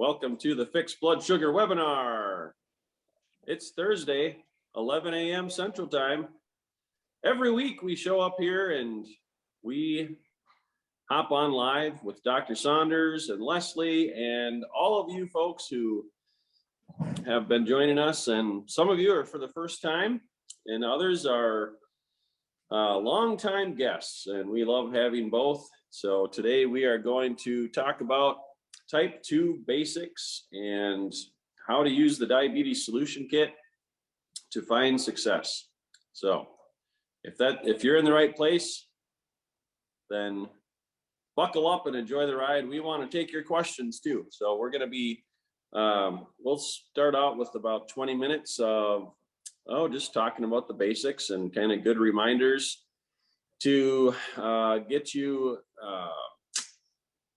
Welcome to the Fixed Blood Sugar webinar. It's Thursday, 11 a.m. Central Time. Every week we show up here and we hop on live with Dr. Saunders and Leslie and all of you folks who have been joining us. And some of you are for the first time and others are longtime guests, and we love having both. So today we are going to talk about type 2 basics and how to use the diabetes solution kit to find success. So if you're in the right place, then buckle up and enjoy the ride. We want to take your questions too. So we're going to be, we'll start out with about 20 minutes of, just talking about the basics and kind of good reminders to get you,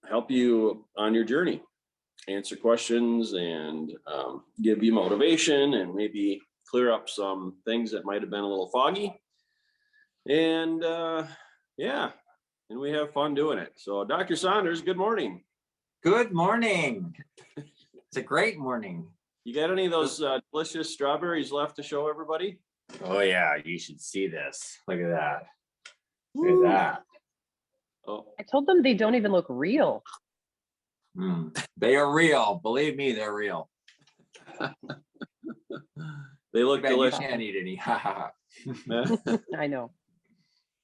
help you on your journey, answer questions and give you motivation and maybe clear up some things that might have been a little foggy. And yeah, and we have fun doing it. So Dr. Saunders, good morning. Good morning. It's a great morning. You got any of those delicious strawberries left to show everybody? Oh yeah, you should see this. Look at that. Look at that. Oh, I told them they don't even look real. They are real. Believe me, they're real. they look delicious. You can't eat any. I know.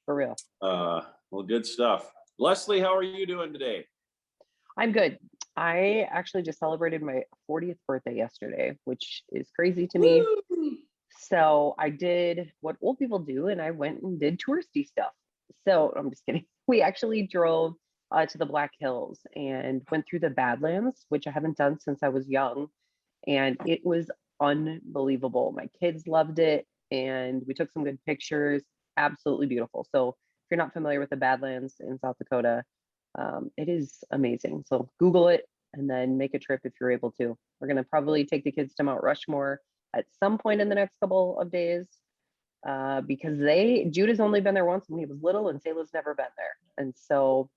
For real. Well, good stuff. Leslie, how are you doing today? I'm good. I actually just celebrated my 40th birthday yesterday, which is crazy to me. Woo! So I did what old people do, and I went and did touristy stuff. So I'm just kidding. We actually drove to the Black Hills and went through the Badlands, which I haven't done since I was young. And it was unbelievable. My kids loved it, and we took some good pictures. Absolutely beautiful. So if you're not familiar with the Badlands in South Dakota, it is amazing. So Google it and then make a trip if you're able to. We're going to probably take the kids to Mount Rushmore at some point in the next couple of days because Judah's only been there once when he was little and Sayla's never been there. And so,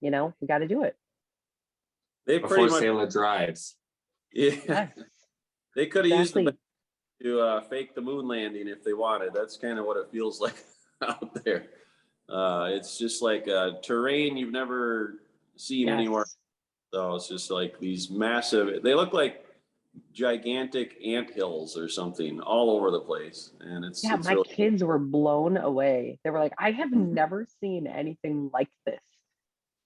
we got to do it. They Before pretty much Sayla drives. Yeah. Yes, They could have used exactly. to fake the moon landing if they wanted. That's kind of what it feels like out there. It's just like a terrain you've never seen anywhere. So it's just like these massive, they look like gigantic anthills or something all over the place. And it's My really kids were blown away. They were like, I have never seen anything like this.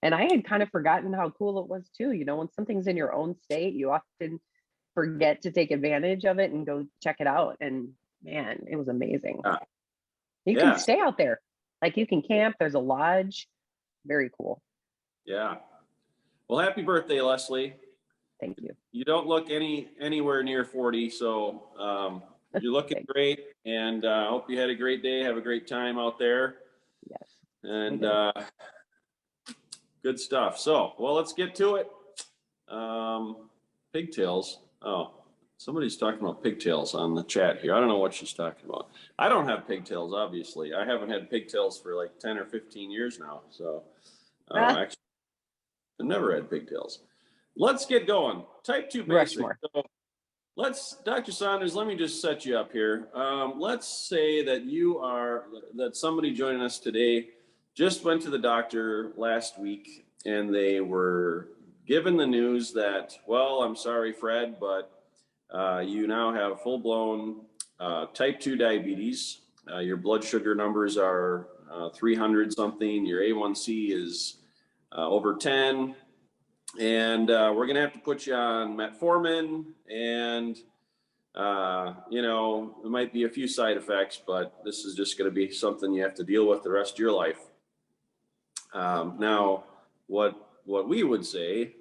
And I had kind of forgotten how cool it was too. When something's in your own state, you often forget to take advantage of it and go check it out. And man, it was amazing. You can stay out there. Like you can camp. There's a lodge. Very cool. Yeah. Well, happy birthday, Leslie. Thank you. You don't look anywhere near 40, so you're looking great. And I hope you had a great day. Have a great time out there. Yes. And good stuff. So, well, let's get to it. Pigtails. Oh, somebody's talking about pigtails on the chat here. I don't know what she's talking about. I don't have pigtails, obviously. I haven't had pigtails for like 10 or 15 years now. So, actually, I've never had pigtails. Let's get going. Type 2 basics. So Dr. Saunders, let me just set you up here. Let's say that somebody joining us today just went to the doctor last week and they were given the news that, well, I'm sorry, Fred, but you now have full-blown type 2 diabetes. Your blood sugar numbers are 300 something. Your A1C is over 10. And we're going to have to put you on metformin and, it might be a few side effects, but this is just going to be something you have to deal with the rest of your life. Now, what we would say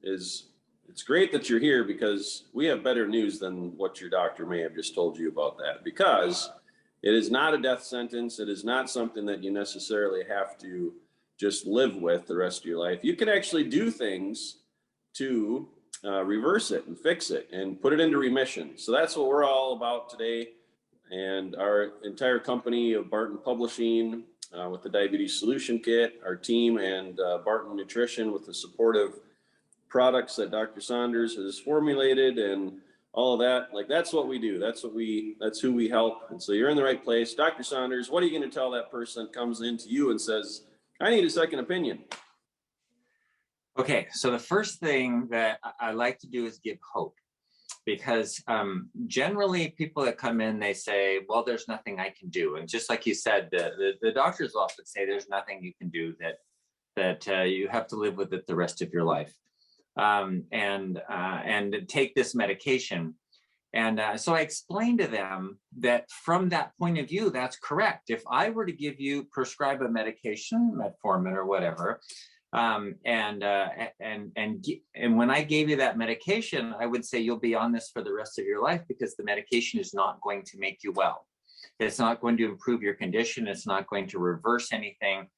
is it's great that you're here because we have better news than what your doctor may have just told you about that, because it is not a death sentence. It is not something that you necessarily have to just live with the rest of your life. You can actually do things to reverse it and fix it and put it into remission. So that's what we're all about today. And our entire company of Barton Publishing with the Diabetes Solution Kit, our team, and Barton Nutrition with the supportive products that Dr. Saunders has formulated and all of that. Like, that's what we do. That's who we help. And so you're in the right place. Dr. Saunders, what are you going to tell that person that comes into you and says, I need a second opinion? Okay, so the first thing that I like to do is give hope, because generally people that come in, they say, well, there's nothing I can do. And just like you said, the doctors often say there's nothing you can do, that you have to live with it the rest of your life, and take this medication. And so I explained to them that from that point of view, that's correct. If I were to prescribe a medication, metformin or whatever, and when I gave you that medication, I would say you'll be on this for the rest of your life, because the medication is not going to make you well. It's not going to improve your condition. It's not going to reverse anything.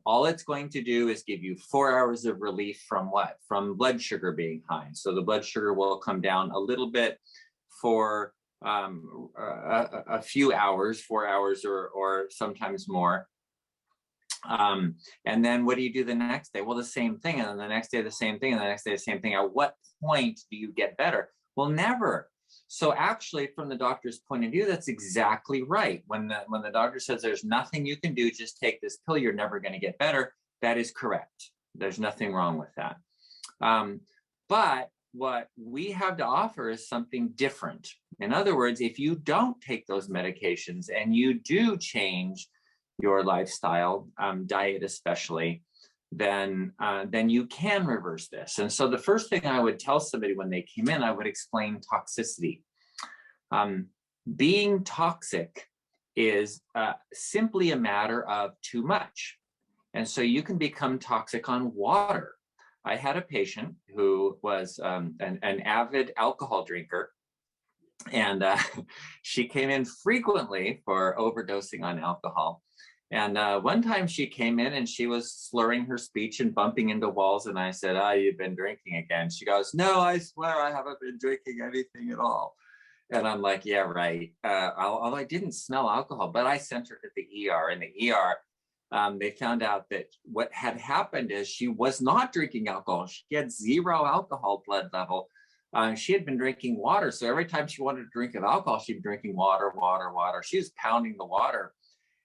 All it's going to do is give you 4 hours of relief from what? From blood sugar being high. So the blood sugar will come down a little bit for a few hours, 4 hours or sometimes more. And then what do you do the next day? Well, the same thing. And then the next day, the same thing. And the next day, the same thing. At what point do you get better? Well, never. So actually, from the doctor's point of view, that's exactly right. When the doctor says there's nothing you can do, just take this pill, you're never going to get better, that is correct. There's nothing wrong with that. But what we have to offer is something different. In other words, if you don't take those medications and you do change your lifestyle, diet especially, then you can reverse this. And so the first thing I would tell somebody when they came in, I would explain toxicity. Being toxic is simply a matter of too much. And so you can become toxic on water. I had a patient who was an avid alcohol drinker, and she came in frequently for overdosing on alcohol. And one time she came in and she was slurring her speech and bumping into walls. And I said, you've been drinking again. She goes, no, I swear I haven't been drinking anything at all. And I'm like, yeah, right. Although I didn't smell alcohol, but I sent her to the ER. In the ER, they found out that what had happened is she was not drinking alcohol. She had 0 alcohol blood level. She had been drinking water. So every time she wanted to drink of alcohol, she'd be drinking water. She was pounding the water.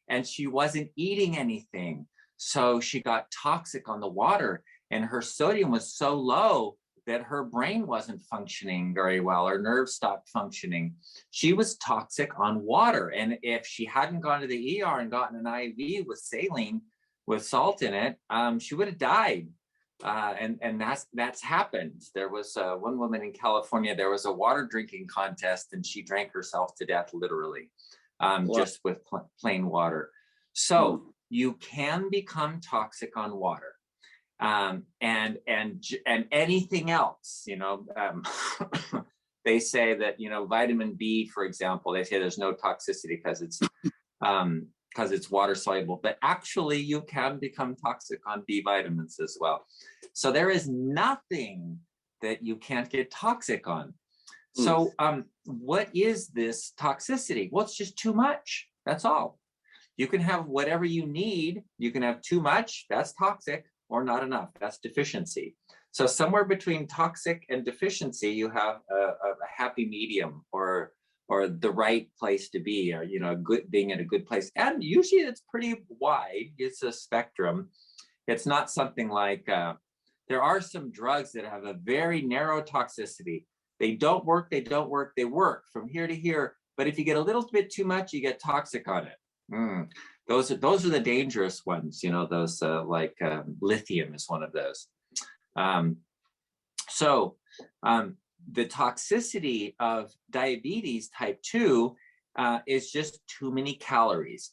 And she wasn't eating anything. So she got toxic on the water, and her sodium was so low that her brain wasn't functioning very well. Her nerves stopped functioning. She was toxic on water. And if she hadn't gone to the ER and gotten an IV with saline with salt in it, she would have died. And that's happened. There was one woman in California, there was a water drinking contest, and she drank herself to death, literally. Just with plain water. So you can become toxic on water, and anything else. They say that vitamin B, for example, they say there's no toxicity because it's water soluble, but actually you can become toxic on B vitamins as well. So there is nothing that you can't get toxic on. So what is this toxicity? Well, it's just too much. That's all. You can have whatever you need. You can have too much, that's toxic, or not enough, that's deficiency. So somewhere between toxic and deficiency, you have a happy medium, or the right place to be, or being in a good place. And usually it's pretty wide. It's a spectrum. It's not something like there are some drugs that have a very narrow toxicity. They don't work, they work from here to here. But if you get a little bit too much, you get toxic on it. Those are the dangerous ones, those like lithium is one of those. So the toxicity of diabetes type 2 is just too many calories.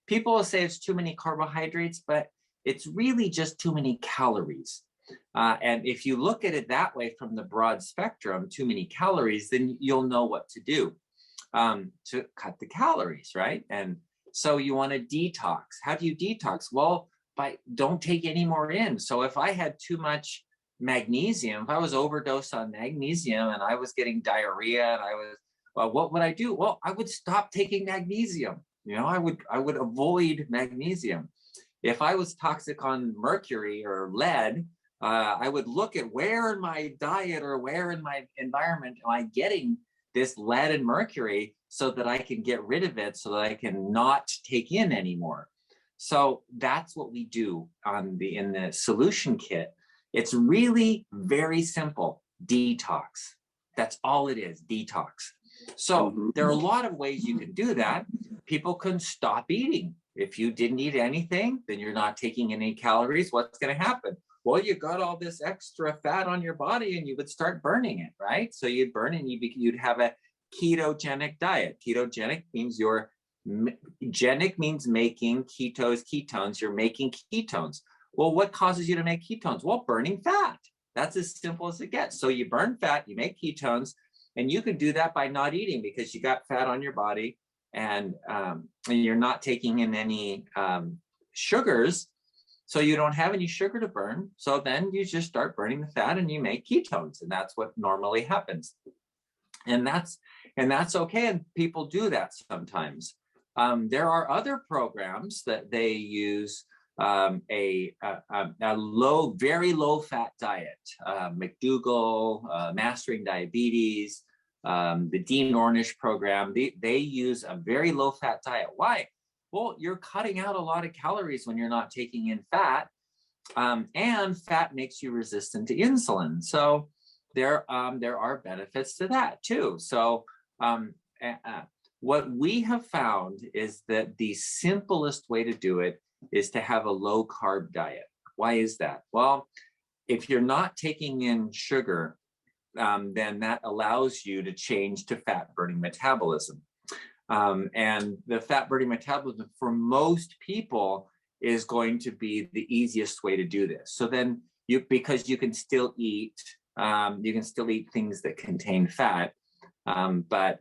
People will say it's too many carbohydrates, but it's really just too many calories. And if you look at it that way from the broad spectrum, too many calories, then you'll know what to do to cut the calories, right? And so you want to detox. How do you detox? Well, don't take any more in. So if I had too much magnesium, if I was overdosed on magnesium and I was getting diarrhea and what would I do? Well, I would stop taking magnesium. I would avoid magnesium. If I was toxic on mercury or lead, I would look at where in my diet or where in my environment am I getting this lead and mercury so that I can get rid of it, so that I can not take in anymore. So that's what we do in the solution kit. It's really very simple. Detox. That's all it is, detox. So there are a lot of ways you can do that. People can stop eating. If you didn't eat anything, then you're not taking any calories. What's going to happen? Well, you got all this extra fat on your body and you would start burning it, right? So you'd burn and you'd have a ketogenic diet. Ketogenic means genic means making, ketones, you're making ketones. Well, what causes you to make ketones? Well, burning fat. That's as simple as it gets. So you burn fat, you make ketones, and you can do that by not eating because you got fat on your body and you're not taking in any sugars. So you don't have any sugar to burn. So then you just start burning the fat and you make ketones. And that's what normally happens. And that's okay. And people do that sometimes. There are other programs that they use a very low fat diet, McDougall, Mastering Diabetes, the Dean Ornish program. They use a very low fat diet. Why? Well, you're cutting out a lot of calories when you're not taking in fat, and fat makes you resistant to insulin. So there are benefits to that too. So what we have found is that the simplest way to do it is to have a low carb diet. Why is that? Well, if you're not taking in sugar, then that allows you to change to fat burning metabolism. And the fat burning metabolism for most people is going to be the easiest way to do this. So then because you can still eat things that contain fat, but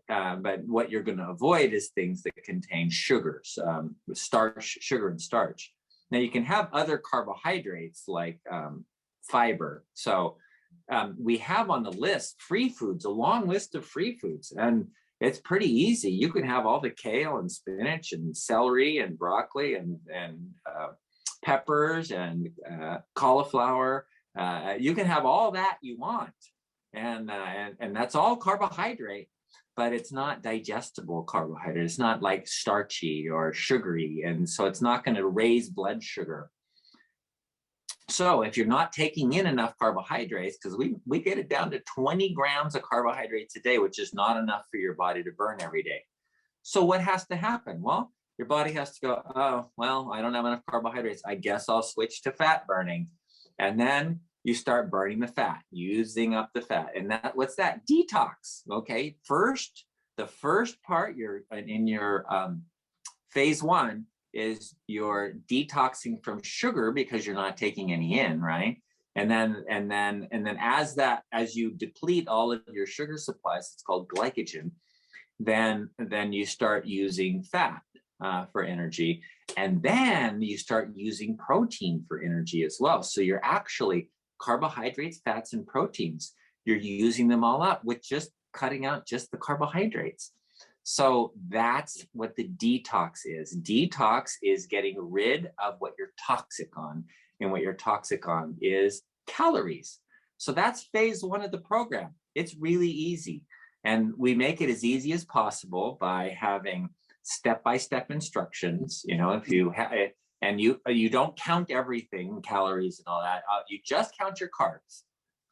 what you're going to avoid is things that contain sugars, sugar and starch. Now you can have other carbohydrates like fiber. So we have on the list free foods, a long list of free foods, and it's pretty easy. You can have all the kale and spinach and celery and broccoli and peppers and cauliflower. You can have all that you want, and that's all carbohydrate, but it's not digestible carbohydrate. It's not like starchy or sugary, and so it's not going to raise blood sugar. So if you're not taking in enough carbohydrates, because we get it down to 20 grams of carbohydrates a day, which is not enough for your body to burn every day. So what has to happen? Well, your body has to go, oh, well, I don't have enough carbohydrates. I guess I'll switch to fat burning. And then you start burning the fat, using up the fat. And what's that? Detox. Okay. The first part in your phase 1 is you're detoxing from sugar because you're not taking any in, right? And then as you deplete all of your sugar supplies, it's called glycogen, then you start using fat for energy. And then you start using protein for energy as well. So you're actually carbohydrates, fats, and proteins. You're using them all up with just cutting out just the carbohydrates. So that's what the detox is. Detox is getting rid of what you're toxic on. And what you're toxic on is calories. So that's phase 1 of the program. It's really easy. And we make it as easy as possible by having step-by-step instructions. You know, if you have it, and you don't count everything, calories and all that. You just count your carbs.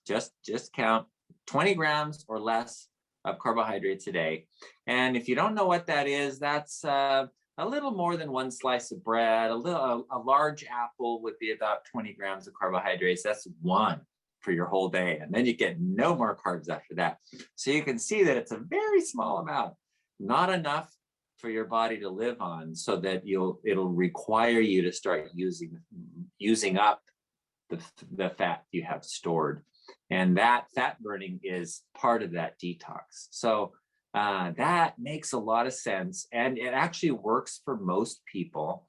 Just count 20 grams or less of carbohydrates a day. And if you don't know what that is, that's a little more than 1 slice of bread. A large apple would be about 20 grams of carbohydrates. That's 1 for your whole day. And then you get no more carbs after that. So you can see that it's a very small amount, not enough for your body to live on, so that it'll require you to start using up the fat you have stored. And that fat burning is part of that detox. So that makes a lot of sense. And it actually works for most people.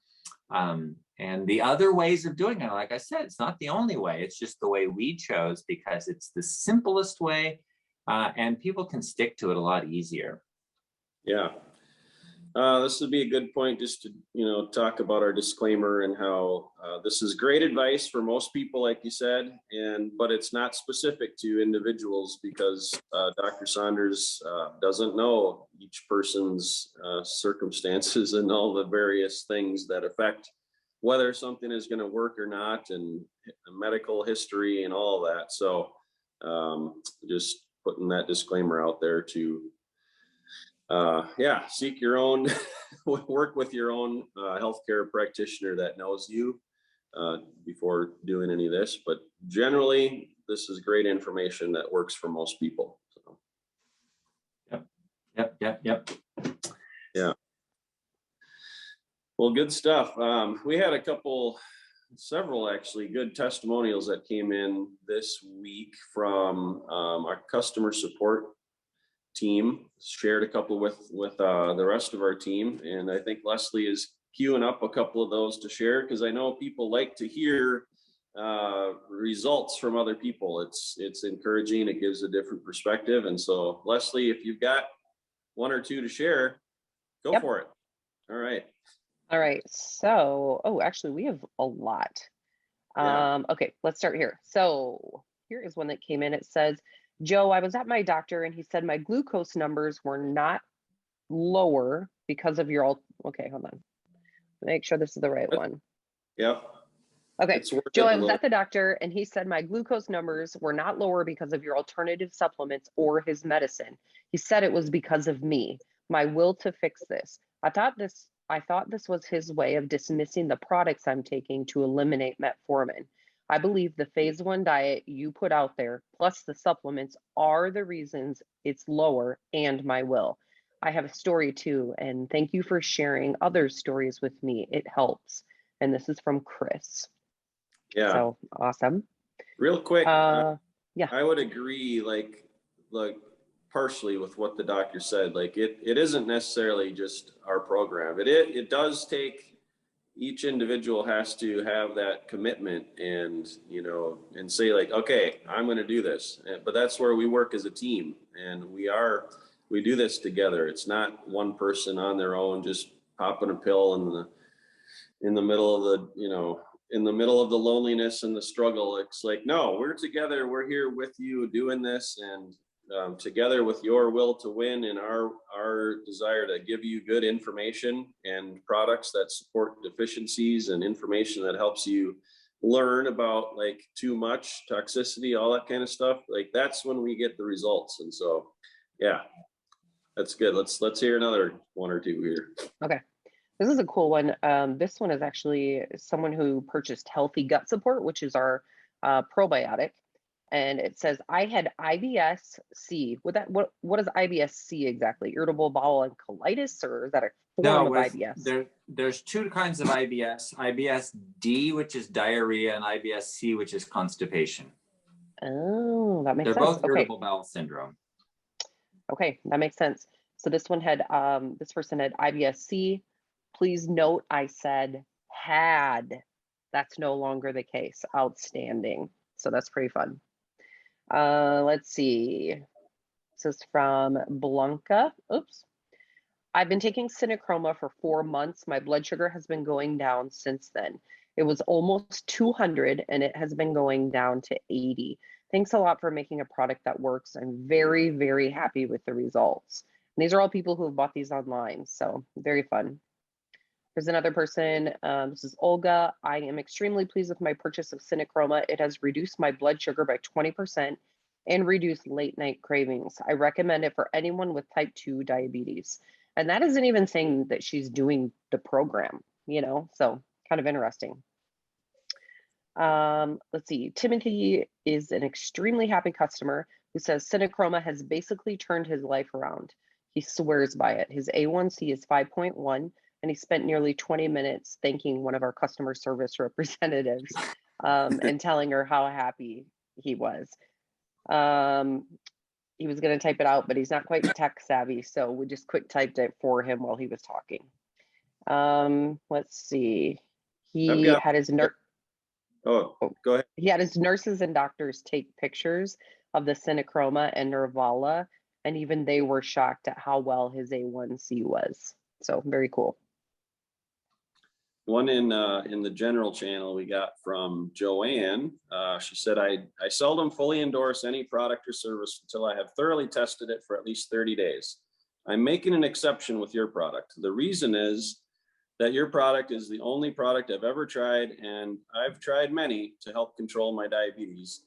And the other ways of doing it, like I said, it's not the only way. It's just the way we chose because it's the simplest way. And people can stick to it a lot easier. Yeah. This would be a good point just to, talk about our disclaimer and how this is great advice for most people, like you said, but it's not specific to individuals because Dr. Saunders doesn't know each person's circumstances and all the various things that affect whether something is going to work or not, and medical history and all that. So just putting that disclaimer out there to seek your own, work with your own healthcare practitioner that knows you before doing any of this. But generally, this is great information that works for most people. So. Yep. Yeah. Well, good stuff. We had several actually good testimonials that came in this week from our customer support team. Shared a couple with the rest of our team, and I think Leslie is queuing up a couple of those to share because I know people like to hear results from other people. It's encouraging. It gives a different perspective, and so Leslie, if you've got one or two to share, go for it. All right. So, actually, we have a lot. Okay, let's start here. So here is one that came in. It says, Joe, I was at my doctor and he said my glucose numbers were not lower because of your okay, hold on. Make sure this is the right one. Yep. Okay, Joe, I was at the doctor and he said my glucose numbers were not lower because of your alternative supplements or his medicine. He said it was because of me, my will to fix this. I thought this was his way of dismissing the products I'm taking to eliminate metformin. I believe the phase 1 diet you put out there, plus the supplements, are the reasons it's lower, and my will. I have a story too, and thank you for sharing other stories with me. It helps. And this is from Chris. Yeah. So awesome. Real quick. Yeah. I would agree, like partially with what the doctor said. Like it isn't necessarily just our program. It does take, each individual has to have that commitment and say like, okay, I'm going to do this. But that's where we work as a team, and we do this together. It's not one person on their own just popping a pill in the middle of the loneliness and the struggle. It's like, no, we're together. We're here with you doing this, and together with your will to win and our desire to give you good information and products that support deficiencies and information that helps you learn about like too much toxicity, all that kind of stuff. Like that's when we get the results. And so, yeah, that's good. Let's hear another one or two here. Okay. This is a cool one. This one is actually someone who purchased Healthy Gut Support, which is our probiotic. And it says, I had IBS-C. What is IBS-C exactly? Irritable bowel and colitis, or is that a form of IBS? There's two kinds of IBS. IBS-D, which is diarrhea, and IBS-C, which is constipation. Oh, that makes sense. They're both irritable bowel syndrome. Okay, that makes sense. So this one had, this person had IBS-C. Please note I said had. That's no longer the case. Outstanding. So that's pretty fun. Let's see. This is from Blanca. Oops. I've been taking Synachroma for 4 months. My blood sugar has been going down since then. It was almost 200 and it has been going down to 80. Thanks a lot for making a product that works. I'm very, very happy with the results. And these are all people who have bought these online. So very fun. There's another person, this is Olga. I am extremely pleased with my purchase of Synachroma. It has reduced my blood sugar by 20% and reduced late night cravings. I recommend it for anyone with type 2 diabetes. And that isn't even saying that she's doing the program, so kind of interesting. Let's see, Timothy is an extremely happy customer who says Synachroma has basically turned his life around. He swears by it. His A1C is 5.1. And he spent nearly 20 minutes thanking one of our customer service representatives and telling her how happy he was. He was going to type it out, but he's not quite tech savvy, so we just quick typed it for him while he was talking. Let's see. He had his go ahead. He had his nurses and doctors take pictures of the Synachroma and Nervala, and even they were shocked at how well his A1C was. So very cool. One in the general channel we got from Joanne. She said, I seldom fully endorse any product or service until I have thoroughly tested it for at least 30 days. I'm making an exception with your product. The reason is that your product is the only product I've ever tried, and I've tried many to help control my diabetes.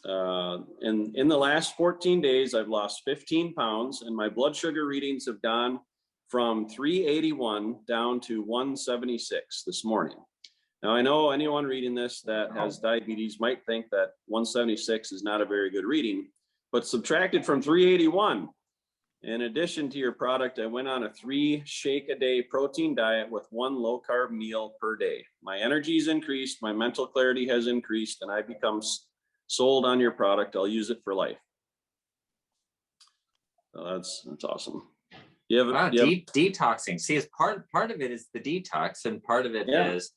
In the last 14 days, I've lost 15 pounds, and my blood sugar readings have gone from 381 down to 176 this morning. Now, I know anyone reading this that has diabetes might think that 176 is not a very good reading, but subtracted from 381. In addition to your product, I went on a 3-shake-a-day protein diet with 1 low-carb meal per day. My energy's increased, my mental clarity has increased, and I've become sold on your product. I'll use it for life. So that's awesome. Detoxing. See, as part of it is the detox, and part of it is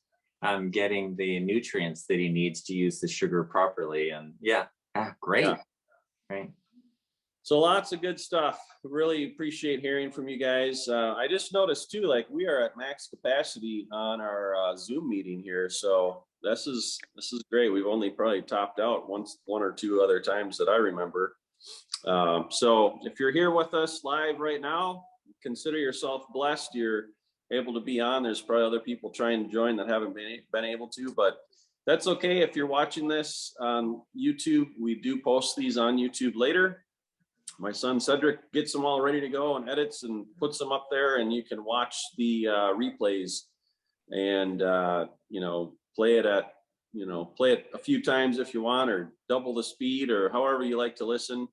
getting the nutrients that he needs to use the sugar properly. And great. Yeah. Right. So lots of good stuff. Really appreciate hearing from you guys. I just noticed too, like we are at max capacity on our Zoom meeting here. So this is great. We've only probably topped out one or two other times that I remember. So if you're here with us live right now, consider yourself blessed. You're able to be on. There's probably other people trying to join that haven't been able to, but that's okay. If you're watching this on YouTube, we do post these on YouTube later. My son Cedric gets them all ready to go and edits and puts them up there, and you can watch the replays and play it a few times if you want, or double the speed, or however you like to listen.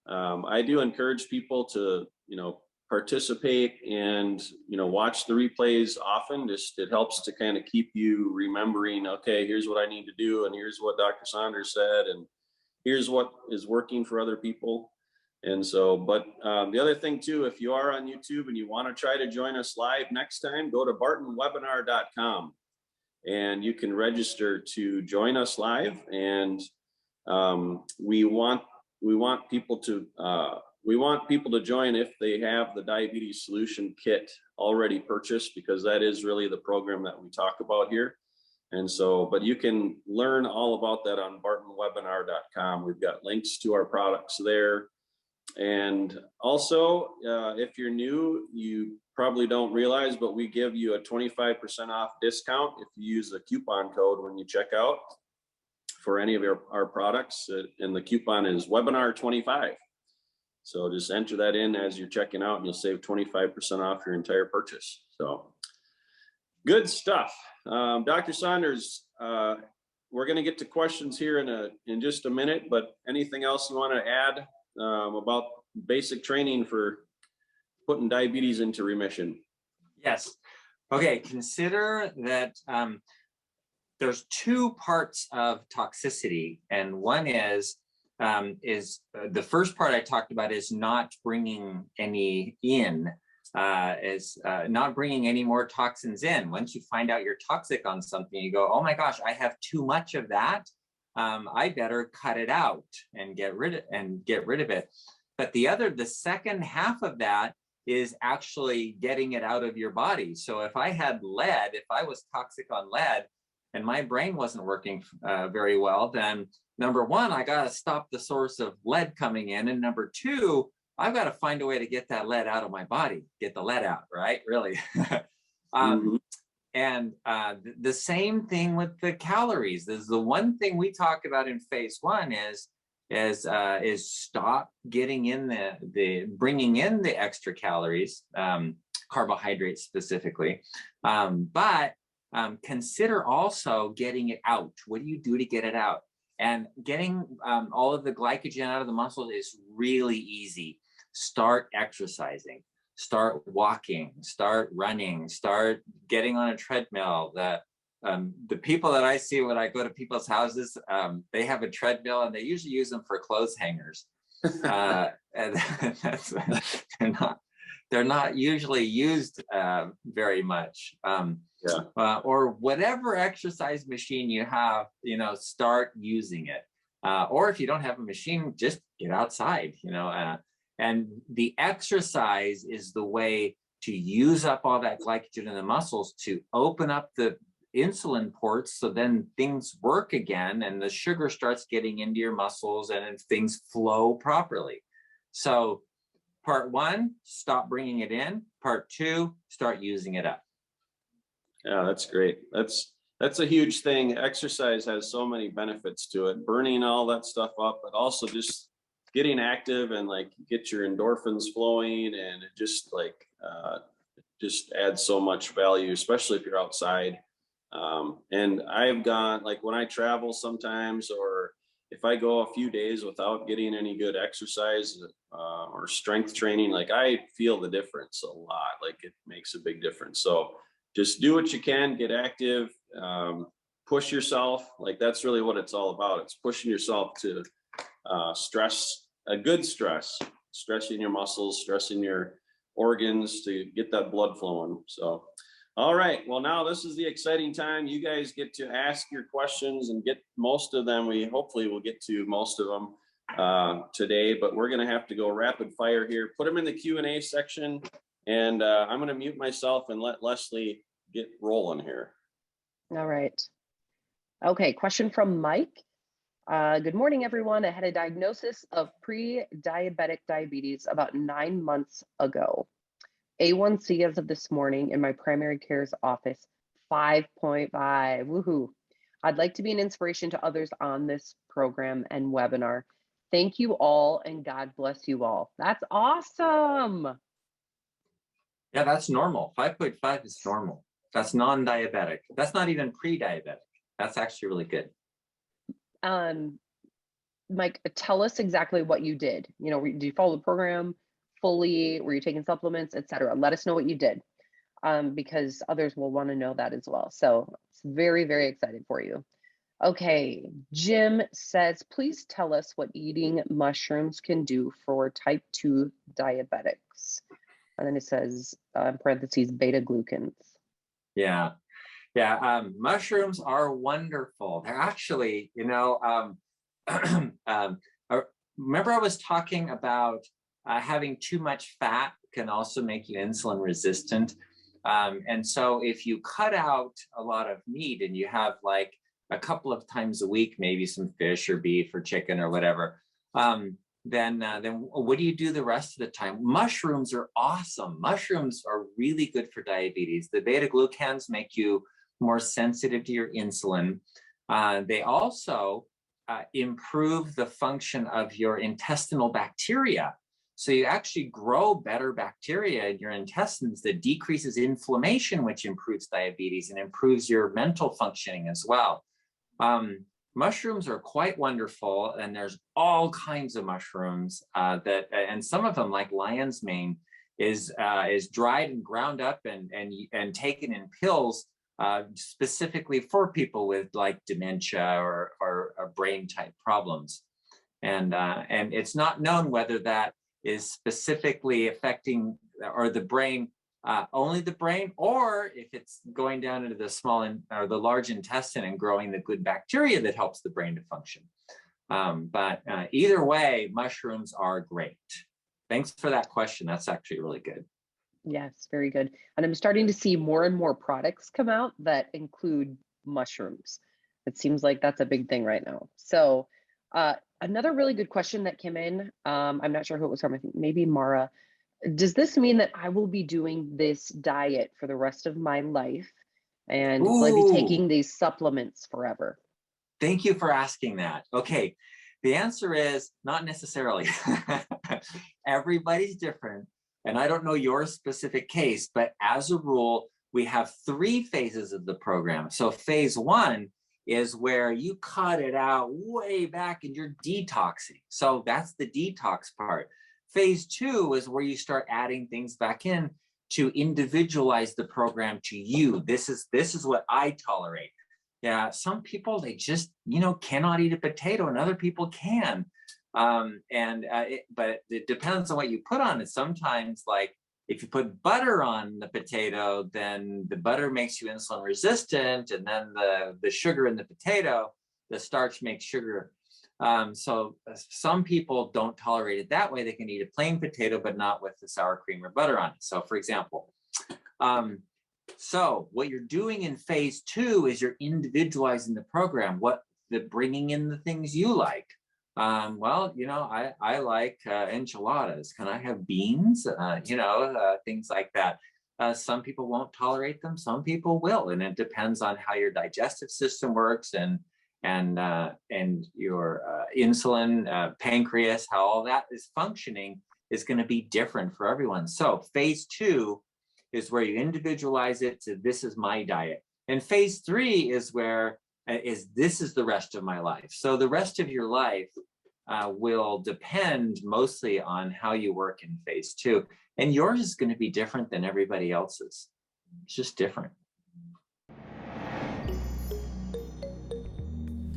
I do encourage people to participate and watch the replays often. Just it helps to kind of keep you remembering, okay, here's what I need to do, and here's what Dr. Saunders said, and here's what is working for other people. And so, but the other thing too, if you are on YouTube and you want to try to join us live next time, go to bartonwebinar.com and you can register to join us live. And we want people to join if they have the diabetes solution kit already purchased, because that is really the program that we talk about here. And so, but you can learn all about that on bartonwebinar.com. We've got links to our products there. And also, if you're new, you probably don't realize, but we give you a 25% off discount if you use the coupon code when you check out for any of our products. And the coupon is webinar25. So just enter that in as you're checking out, and you'll save 25% off your entire purchase. So good stuff. Dr. Saunders, we're going to get to questions here in just a minute, but anything else you want to add about basic training for putting diabetes into remission? Yes. Okay. Consider that there's two parts of toxicity, and one is the first part I talked about is not bringing any in, not bringing any more toxins in. Once you find out you're toxic on something, you go, oh my gosh, I have too much of that. I better cut it out and get rid of it. But the second half of that is actually getting it out of your body. So if I had lead, if I was toxic on lead and my brain wasn't working very well, then number one, I got to stop the source of lead coming in. And number two, I've got to find a way to get that lead out of my body, get the lead out, right? Really. And the same thing with the calories. This is the one thing we talk about in phase one is stop getting in bringing in the extra calories, carbohydrates specifically, but consider also getting it out. What do you do to get it out? And getting all of the glycogen out of the muscles is really easy. Start exercising. Start walking, start running, start getting on a treadmill. The people that I see when I go to people's houses, they have a treadmill and they usually use them for clothes hangers. And they're not usually used very much. Or whatever exercise machine you have, start using it. Or if you don't have a machine, just get outside, and the exercise is the way to use up all that glycogen in the muscles to open up the insulin ports, so then things work again and the sugar starts getting into your muscles and things flow properly. So part 1, stop bringing it in. Part 2, start using it up. Yeah, that's great. That's a huge thing. Exercise has so many benefits to it, burning all that stuff up, but also just getting active and like get your endorphins flowing, and it just like just adds so much value, especially if you're outside. And I've gone, like when I travel sometimes, or if I go a few days without getting any good exercise or strength training, like I feel the difference a lot. Like it makes a big difference. So just do what you can, get active, push yourself. Like that's really what it's all about. It's pushing yourself to stress, a good stress, stressing your muscles, stressing your organs to get that blood flowing. So, all right. Well, now this is the exciting time. You guys get to ask your questions and get most of them. We hopefully will get to most of them today, but we're going to have to go rapid fire here. Put them in the Q&A section, and I'm going to mute myself and let Leslie get rolling here. All right. Okay, question from Mike. Good morning, everyone. I had a diagnosis of pre-diabetic diabetes about 9 months ago. A1C as of this morning in my primary care's office, 5.5. Woohoo. I'd like to be an inspiration to others on this program and webinar. Thank you all, and God bless you all. That's awesome. Yeah, that's normal. 5.5 is normal. That's non-diabetic. That's not even pre-diabetic. That's actually really good. Mike, tell us exactly what you did. You know, did you follow the program fully? Were you taking supplements, etc.? Let us know what you did, because others will want to know that as well. So it's very, very excited for you. Okay, Jim says, please tell us what eating mushrooms can do for type 2 diabetics. And then it says, in parentheses, beta glucans. Yeah. Mushrooms are wonderful. They're actually, you know, remember I was talking about having too much fat can also make you insulin resistant. And so if you cut out a lot of meat and you have like a couple of times a week, maybe some fish or beef or chicken or whatever, then what do you do the rest of the time? Mushrooms are awesome. Mushrooms are really good for diabetes. The beta glucans make you more sensitive to your insulin. They also improve the function of your intestinal bacteria. So you actually grow better bacteria in your intestines that decreases inflammation, which improves diabetes and improves your mental functioning as well. Mushrooms are quite wonderful, and there's all kinds of mushrooms and some of them, like lion's mane, is dried and ground up and taken in pills specifically for people with like dementia or brain type problems. And it's not known whether that is specifically affecting or the brain, only the brain, or if it's going down into the small or the large intestine and growing the good bacteria that helps the brain to function. But either way, mushrooms are great. Thanks for that question. That's actually really good. Yes, very good. And I'm starting to see more and more products come out that include mushrooms. It seems like that's a big thing right now. So another really good question that came in, I'm not sure who it was from, I think maybe Mara. Does this mean that I will be doing this diet for the rest of my life? And will I be taking these supplements forever? Thank you for asking that. Okay, the answer is not necessarily. Everybody's different. And I don't know your specific case, but as a rule, we have 3 phases of the program. So phase 1 is where you cut it out way back and you're detoxing. So that's the detox part. Phase 2 is where you start adding things back in to individualize the program to you. This is what I tolerate. Yeah, some people, they just, cannot eat a potato, and other people can. But it depends on what you put on it. Sometimes, like if you put butter on the potato, then the butter makes you insulin resistant, and then the sugar in the potato, the starch makes sugar So some people don't tolerate it that way. They can eat a plain potato, but not with the sour cream or butter on it. So for example, so what you're doing in phase 2 is you're individualizing the program, bringing in the things you like. Well, I like enchiladas. Can I have beans? Things like that. Some people won't tolerate them. Some people will, and it depends on how your digestive system works and your insulin, pancreas, how all that is functioning is going to be different for everyone. So phase 2 is where you individualize it to this is my diet. And phase 3 is where this is the rest of my life. So the rest of your life will depend mostly on how you work in phase 2. And yours is going to be different than everybody else's. It's just different.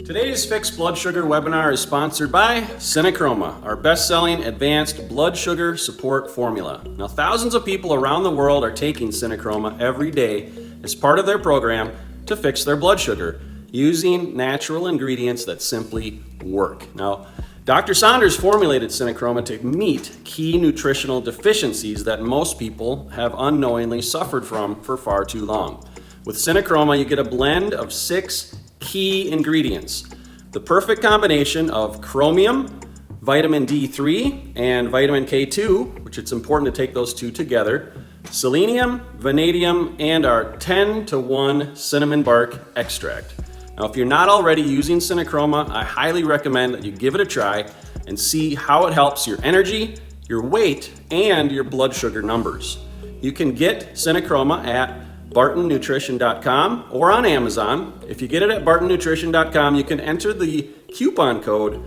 Today's Fixed Blood Sugar webinar is sponsored by Synachroma, our best-selling advanced blood sugar support formula. Now, thousands of people around the world are taking Synachroma every day as part of their program to fix their blood sugar using natural ingredients that simply work. Now, Dr. Saunders formulated Synachroma to meet key nutritional deficiencies that most people have unknowingly suffered from for far too long. With Synachroma, you get a blend of 6 key ingredients. The perfect combination of chromium, vitamin D3, and vitamin K2, which it's important to take those 2 together, selenium, vanadium, and our 10-to-1 cinnamon bark extract. Now, if you're not already using Synachroma, I highly recommend that you give it a try and see how it helps your energy, your weight, and your blood sugar numbers. You can get Synachroma at bartonnutrition.com or on Amazon. If you get it at bartonnutrition.com, you can enter the coupon code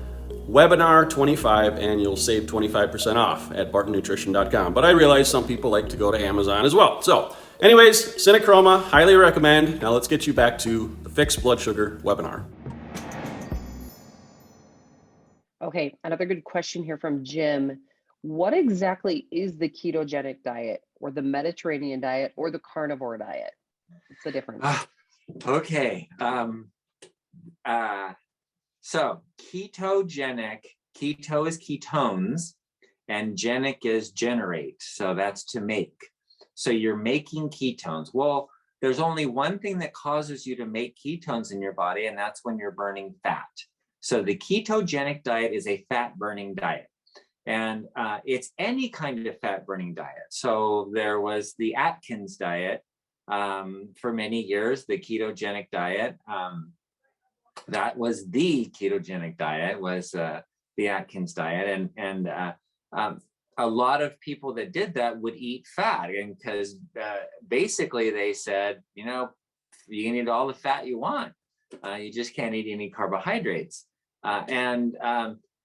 webinar25 and you'll save 25% off at bartonnutrition.com. But I realize some people like to go to Amazon as well. So anyways, Synachroma, highly recommend. Now let's get you back to the Fixed Blood Sugar webinar. Okay, another good question here from Jim. What exactly is the ketogenic diet or the Mediterranean diet or the carnivore diet? What's the difference? Okay. So ketogenic, keto is ketones and genic is generate. So that's to make. So you're making ketones. Well, there's only one thing that causes you to make ketones in your body, and that's when you're burning fat. So the ketogenic diet is a fat burning diet. And it's any kind of fat burning diet. So there was the Atkins diet for many years, the ketogenic diet. That was the ketogenic diet, was the Atkins diet. And a lot of people that did that would eat fat, and because basically they said, you can eat all the fat you want. You just can't eat any carbohydrates.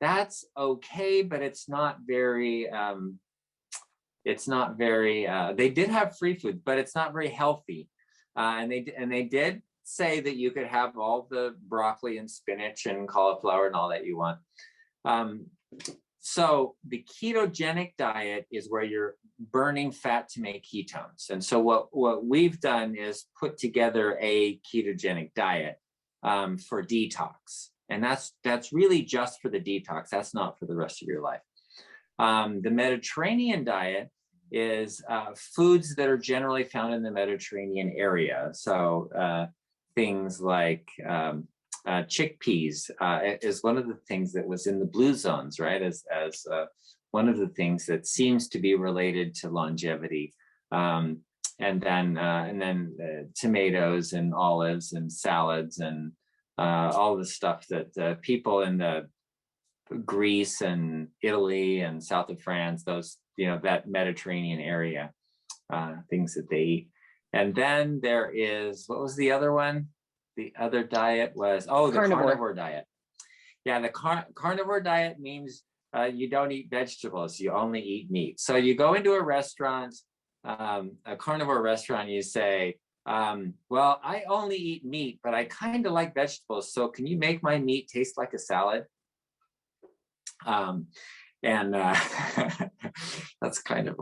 That's okay, but it's not very, they did have free food, but it's not very healthy. And they did say that you could have all the broccoli and spinach and cauliflower and all that you want. So the ketogenic diet is where you're burning fat to make ketones. And so what we've done is put together a ketogenic diet for detox. And that's really just for the detox. That's not for the rest of your life. The Mediterranean diet is foods that are generally found in the Mediterranean area. So things like chickpeas is one of the things that was in the blue zones, right? As one of the things that seems to be related to longevity. And then tomatoes and olives and salads and all the stuff that people in the Greece and Italy and south of France, those, that Mediterranean area, things that they eat. And then there is, what was the other one? The other diet was, the carnivore diet. Yeah, the carnivore diet means you don't eat vegetables, you only eat meat. So you go into a restaurant, a carnivore restaurant, you say, well, I only eat meat, but I kind of like vegetables. So can you make my meat taste like a salad? That's kind of,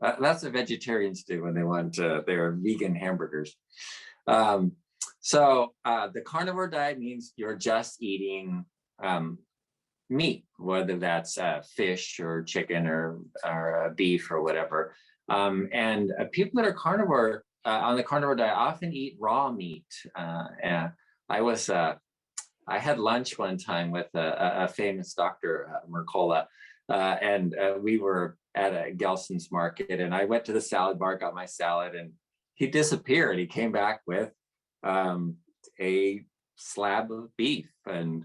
that's what vegetarians do when they want their vegan hamburgers. So the carnivore diet means you're just eating meat, whether that's fish or chicken or beef or whatever. And people that are carnivore, on the carnivore diet often eat raw meat. And I had lunch one time with a famous doctor, Michaela, and we were at a Gelson's market, and I went to the salad bar, got my salad, and he disappeared. He came back with a slab of beef and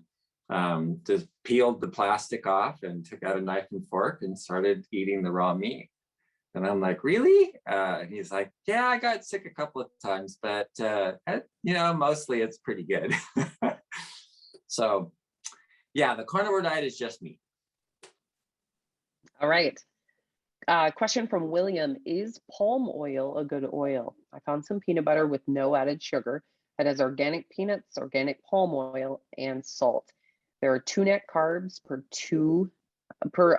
just peeled the plastic off and took out a knife and fork and started eating the raw meat. And I'm like, really? And he's like, yeah, I got sick a couple of times, but mostly it's pretty good. So yeah, the carnivore diet is just meat. All right. Question from William: is palm oil a good oil? I found some peanut butter with no added sugar that has organic peanuts, organic palm oil, and salt. There are 2 net carbs per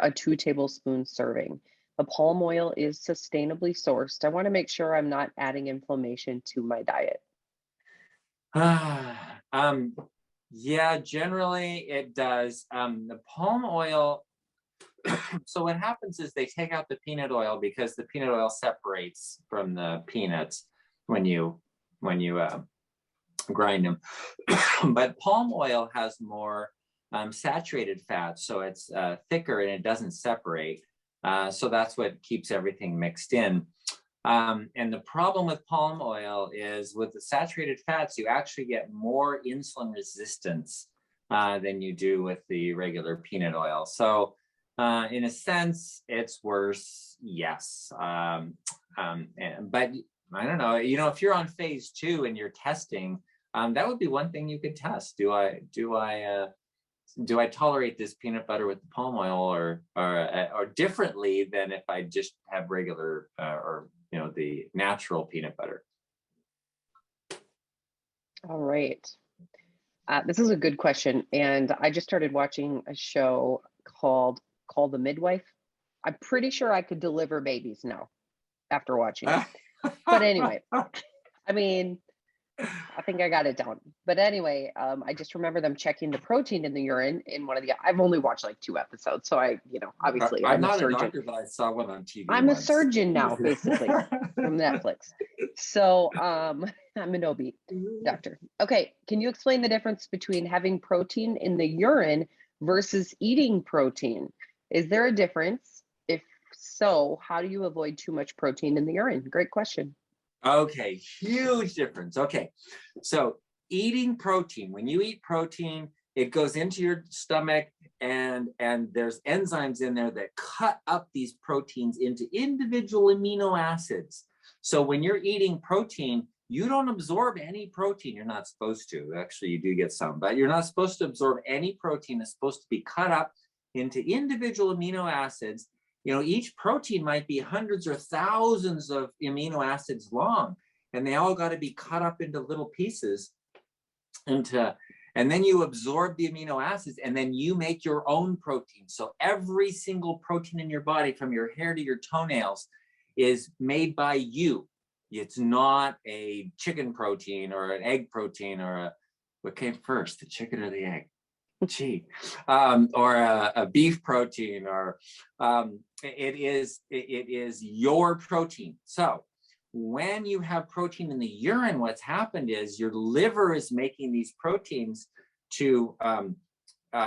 a 2 tablespoon serving. The palm oil is sustainably sourced. I want to make sure I'm not adding inflammation to my diet. Yeah, generally it does. The palm oil, so what happens is they take out the peanut oil because the peanut oil separates from the peanuts when you grind them. But palm oil has more saturated fat, so it's thicker and it doesn't separate. So that's what keeps everything mixed in. And the problem with palm oil is with the saturated fats, you actually get more insulin resistance than you do with the regular peanut oil. So in a sense, it's worse, yes. But I don't know, if you're on phase 2 and you're testing, that would be one thing you could test. Do I tolerate this peanut butter with the palm oil or differently than if I just have regular the natural peanut butter? All right. This is a good question. And I just started watching a show called The Midwife. I'm pretty sure I could deliver babies now after watching it. But anyway, I mean, I think I got it down. But anyway, I just remember them checking the protein in the urine in one of the, I've only watched like 2 episodes. So obviously I'm I'm not a surgeon. a doctor, but I saw one on TV. I'm once. a surgeon now, basically, from Netflix. So I'm an OB doctor. Okay, can you explain the difference between having protein in the urine versus eating protein? Is there a difference? If so, how do you avoid too much protein in the urine? Great question. Okay, huge difference. Okay, so eating protein, when you eat protein, it goes into your stomach and there's enzymes in there that cut up these proteins into individual amino acids. So when you're eating protein, you don't absorb any protein. You're not supposed to. Actually, you do get some, but you're not supposed to absorb any protein. It's supposed to be cut up into individual amino acids. Each protein might be hundreds or thousands of amino acids long, and they all got to be cut up into little pieces. And then you absorb the amino acids, and then you make your own protein. So every single protein in your body, from your hair to your toenails, is made by you. It's not a chicken protein or an egg protein what came first, the chicken or the egg? Gee, or a beef protein, or it is your protein. So when you have protein in the urine, what's happened is your liver is making these proteins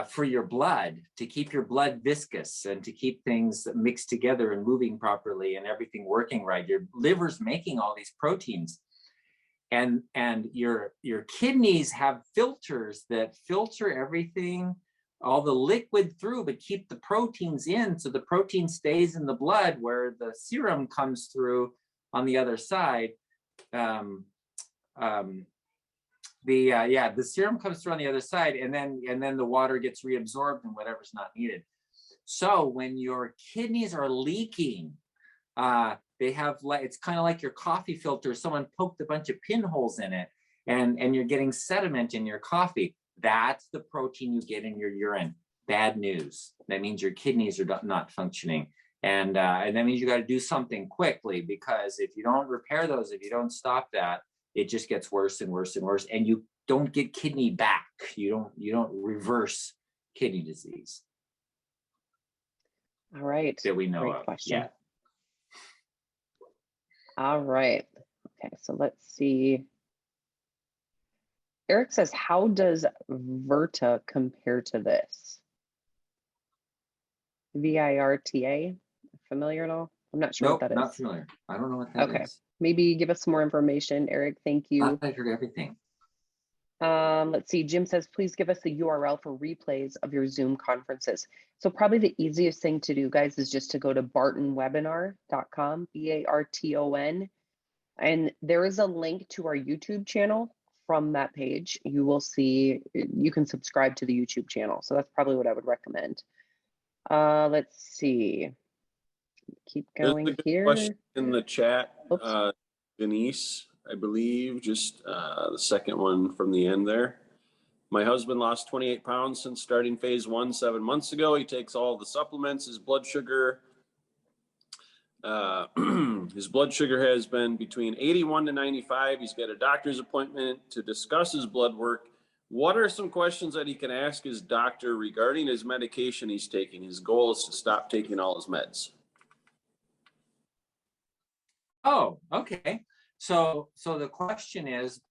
for your blood, to keep your blood viscous and to keep things mixed together and moving properly and everything working right. Your liver's making all these proteins. And your kidneys have filters that filter everything, all the liquid through, but keep the proteins in, so the protein stays in the blood where the serum comes through on the other side. The serum comes through on the other side, and then the water gets reabsorbed and whatever's not needed. So when your kidneys are leaking, they have, it's kind of like your coffee filter. Someone poked a bunch of pinholes in it, and you're getting sediment in your coffee. That's the protein you get in your urine. Bad news. That means your kidneys are not functioning, and that means you got to do something quickly, because if you don't repair those, if you don't stop that, it just gets worse and worse and worse, and you don't get kidney back. You don't reverse kidney disease. All right. that we know Great of. question. Yeah. All right. Okay, so let's see. Eric says, how does VITA compare to this? VIRTA, familiar at all? I'm not sure Nope, what that not is. familiar. I don't know what that Okay, is. maybe give us some more information, Eric. Thank you. I heard everything. Let's see. Jim says, please give us the URL for replays of your Zoom conferences. So probably the easiest thing to do, guys, is just to go to bartonwebinar.com, BARTON, and there is a link to our YouTube channel. From that page, you will see, you can subscribe to the YouTube channel. So that's probably what I would recommend. Let's see. Keep going here. Question in the chat, Oops. Denise, I believe, just the second one from the end there. My husband lost 28 pounds since starting phase 1 7 months ago. He takes all the supplements. His blood sugar has been between 81 to 95. He's got a doctor's appointment to discuss his blood work. What are some questions that he can ask his doctor regarding his medication he's taking? His goal is to stop taking all his meds. Oh, okay. So the question is,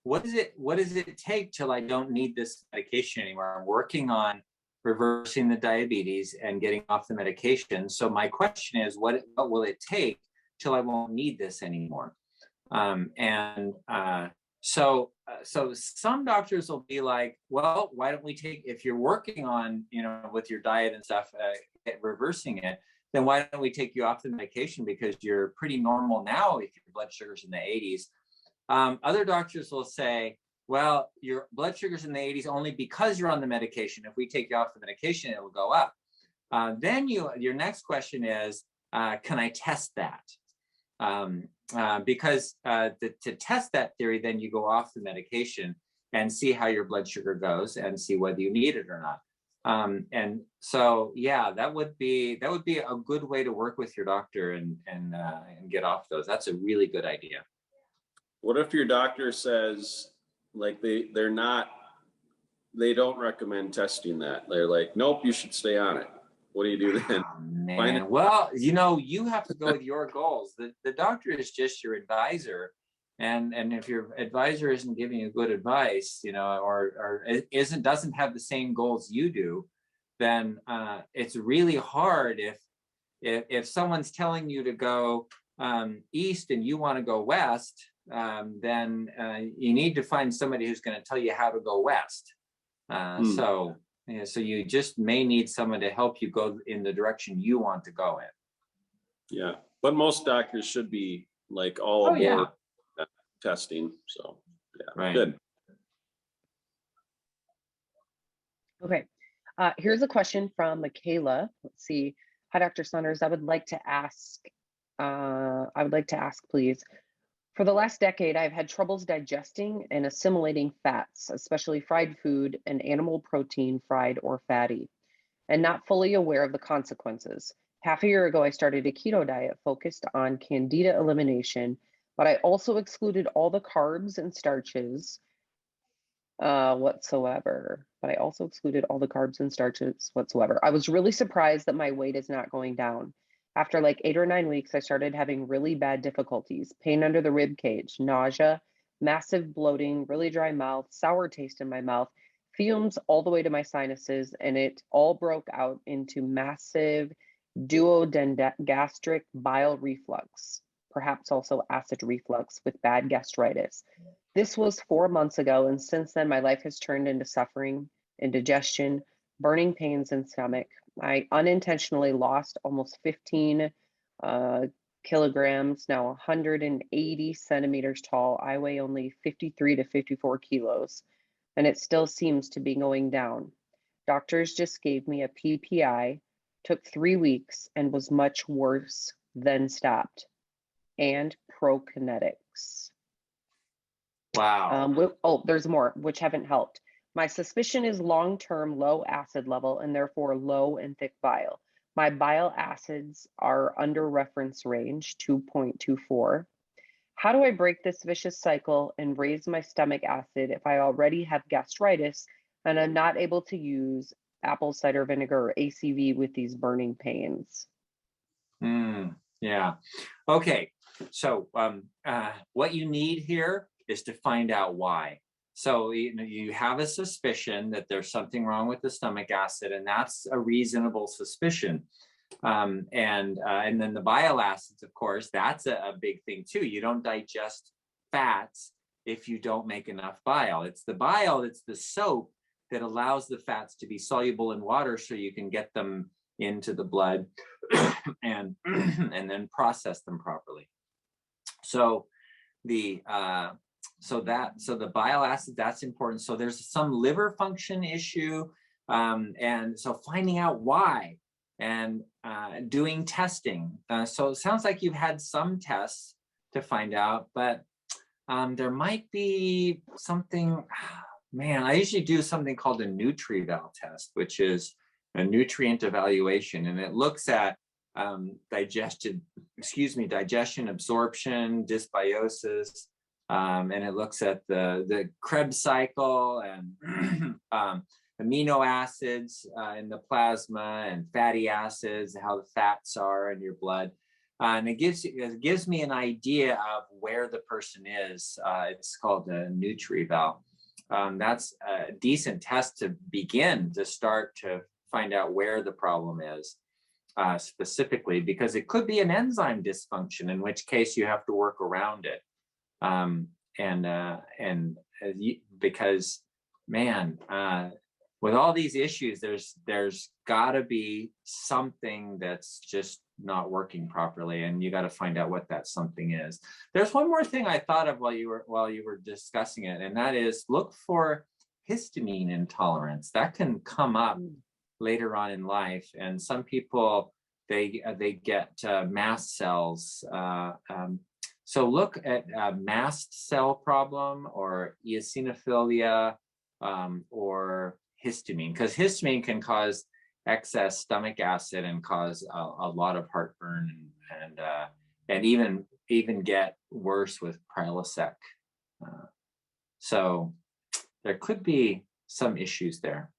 what does it take till I don't need this medication anymore? I'm working on reversing the diabetes and getting off the medication. So my question is, what will it take till I won't need this anymore? So some doctors will be like, well, why don't we take, if you're working on, with your diet and stuff, reversing it, then why don't we take you off the medication because you're pretty normal now if your blood sugar's in the 80s. Other doctors will say, well, your blood sugar's in the 80s only because you're on the medication. If we take you off the medication, it will go up. Then your next question is, can I test that? Because to test that theory, then you go off the medication and see how your blood sugar goes and see whether you need it or not. And so, yeah, that would be a good way to work with your doctor and get off those. That's a really good idea. What if your doctor says, like, they don't recommend testing that? They're like, nope, you should stay on it. What do you do then? Oh, man. Well, you have to go with your goals. The doctor is just your advisor. And if your advisor isn't giving you good advice, or doesn't have the same goals you do, then it's really hard if someone's telling you to go east and you want to go west, then you need to find somebody who's going to tell you how to go west. So you just may need someone to help you go in the direction you want to go in. Yeah, but most doctors should be like all aboard testing. So yeah, right. Good. Okay, here's a question from Michaela. Let's see. Hi, Dr. Saunders. I would like to ask, please. For the last decade, I've had troubles digesting and assimilating fats, especially fried food and animal protein, fried or fatty, and not fully aware of the consequences. Half a year ago, I started a keto diet focused on candida elimination, but I also excluded all the carbs and starches whatsoever. I was really surprised that my weight is not going down. After like 8 or 9 weeks, I started having really bad difficulties, pain under the rib cage, nausea, massive bloating, really dry mouth, sour taste in my mouth, fumes all the way to my sinuses, and it all broke out into massive duodengastric bile reflux, perhaps also acid reflux with bad gastritis. This was 4 months ago, and since then my life has turned into suffering, indigestion, burning pains in stomach. I unintentionally lost almost 15 kilograms, now 180 centimeters tall. I weigh only 53 to 54 kilos, and it still seems to be going down. Doctors just gave me a PPI, took 3 weeks, and was much worse, then stopped. And prokinetics. Wow. There's more, which haven't helped. My suspicion is long-term low acid level and therefore low and thick bile. My bile acids are under reference range, 2.24. How do I break this vicious cycle and raise my stomach acid if I already have gastritis and I'm not able to use apple cider vinegar or ACV with these burning pains. Yeah. Okay. So what you need here is to find out why. So you have a suspicion that there's something wrong with the stomach acid, and that's a reasonable suspicion. And then the bile acids, of course, that's a big thing too. You don't digest fats if you don't make enough bile. It's the bile, it's the soap that allows the fats to be soluble in water so you can get them into the blood and then process them properly. So the bile acid, that's important. So there's some liver function issue, and so finding out why and doing testing. So it sounds like you've had some tests to find out, but there might be something. Man, I usually do something called a NutriVal test, which is a nutrient evaluation, and it looks at digestion, absorption, dysbiosis, and it looks at the Krebs cycle and amino acids in the plasma and fatty acids, how the fats are in your blood. And it gives me an idea of where the person is. It's called a NutriVal. That's a decent test to begin to start to find out where the problem is specifically, because it could be an enzyme dysfunction, in which case you have to work around it. Because man, with all these issues, there's got to be something that's just not working properly, and you got to find out what that something is. There's one more thing I thought of while you were discussing it, and that is look for histamine intolerance. That can come up later on in life, and some people they get mast cells. So look at a mast cell problem or eosinophilia or histamine, because histamine can cause excess stomach acid and cause a lot of heartburn and even get worse with Prilosec. So there could be some issues there.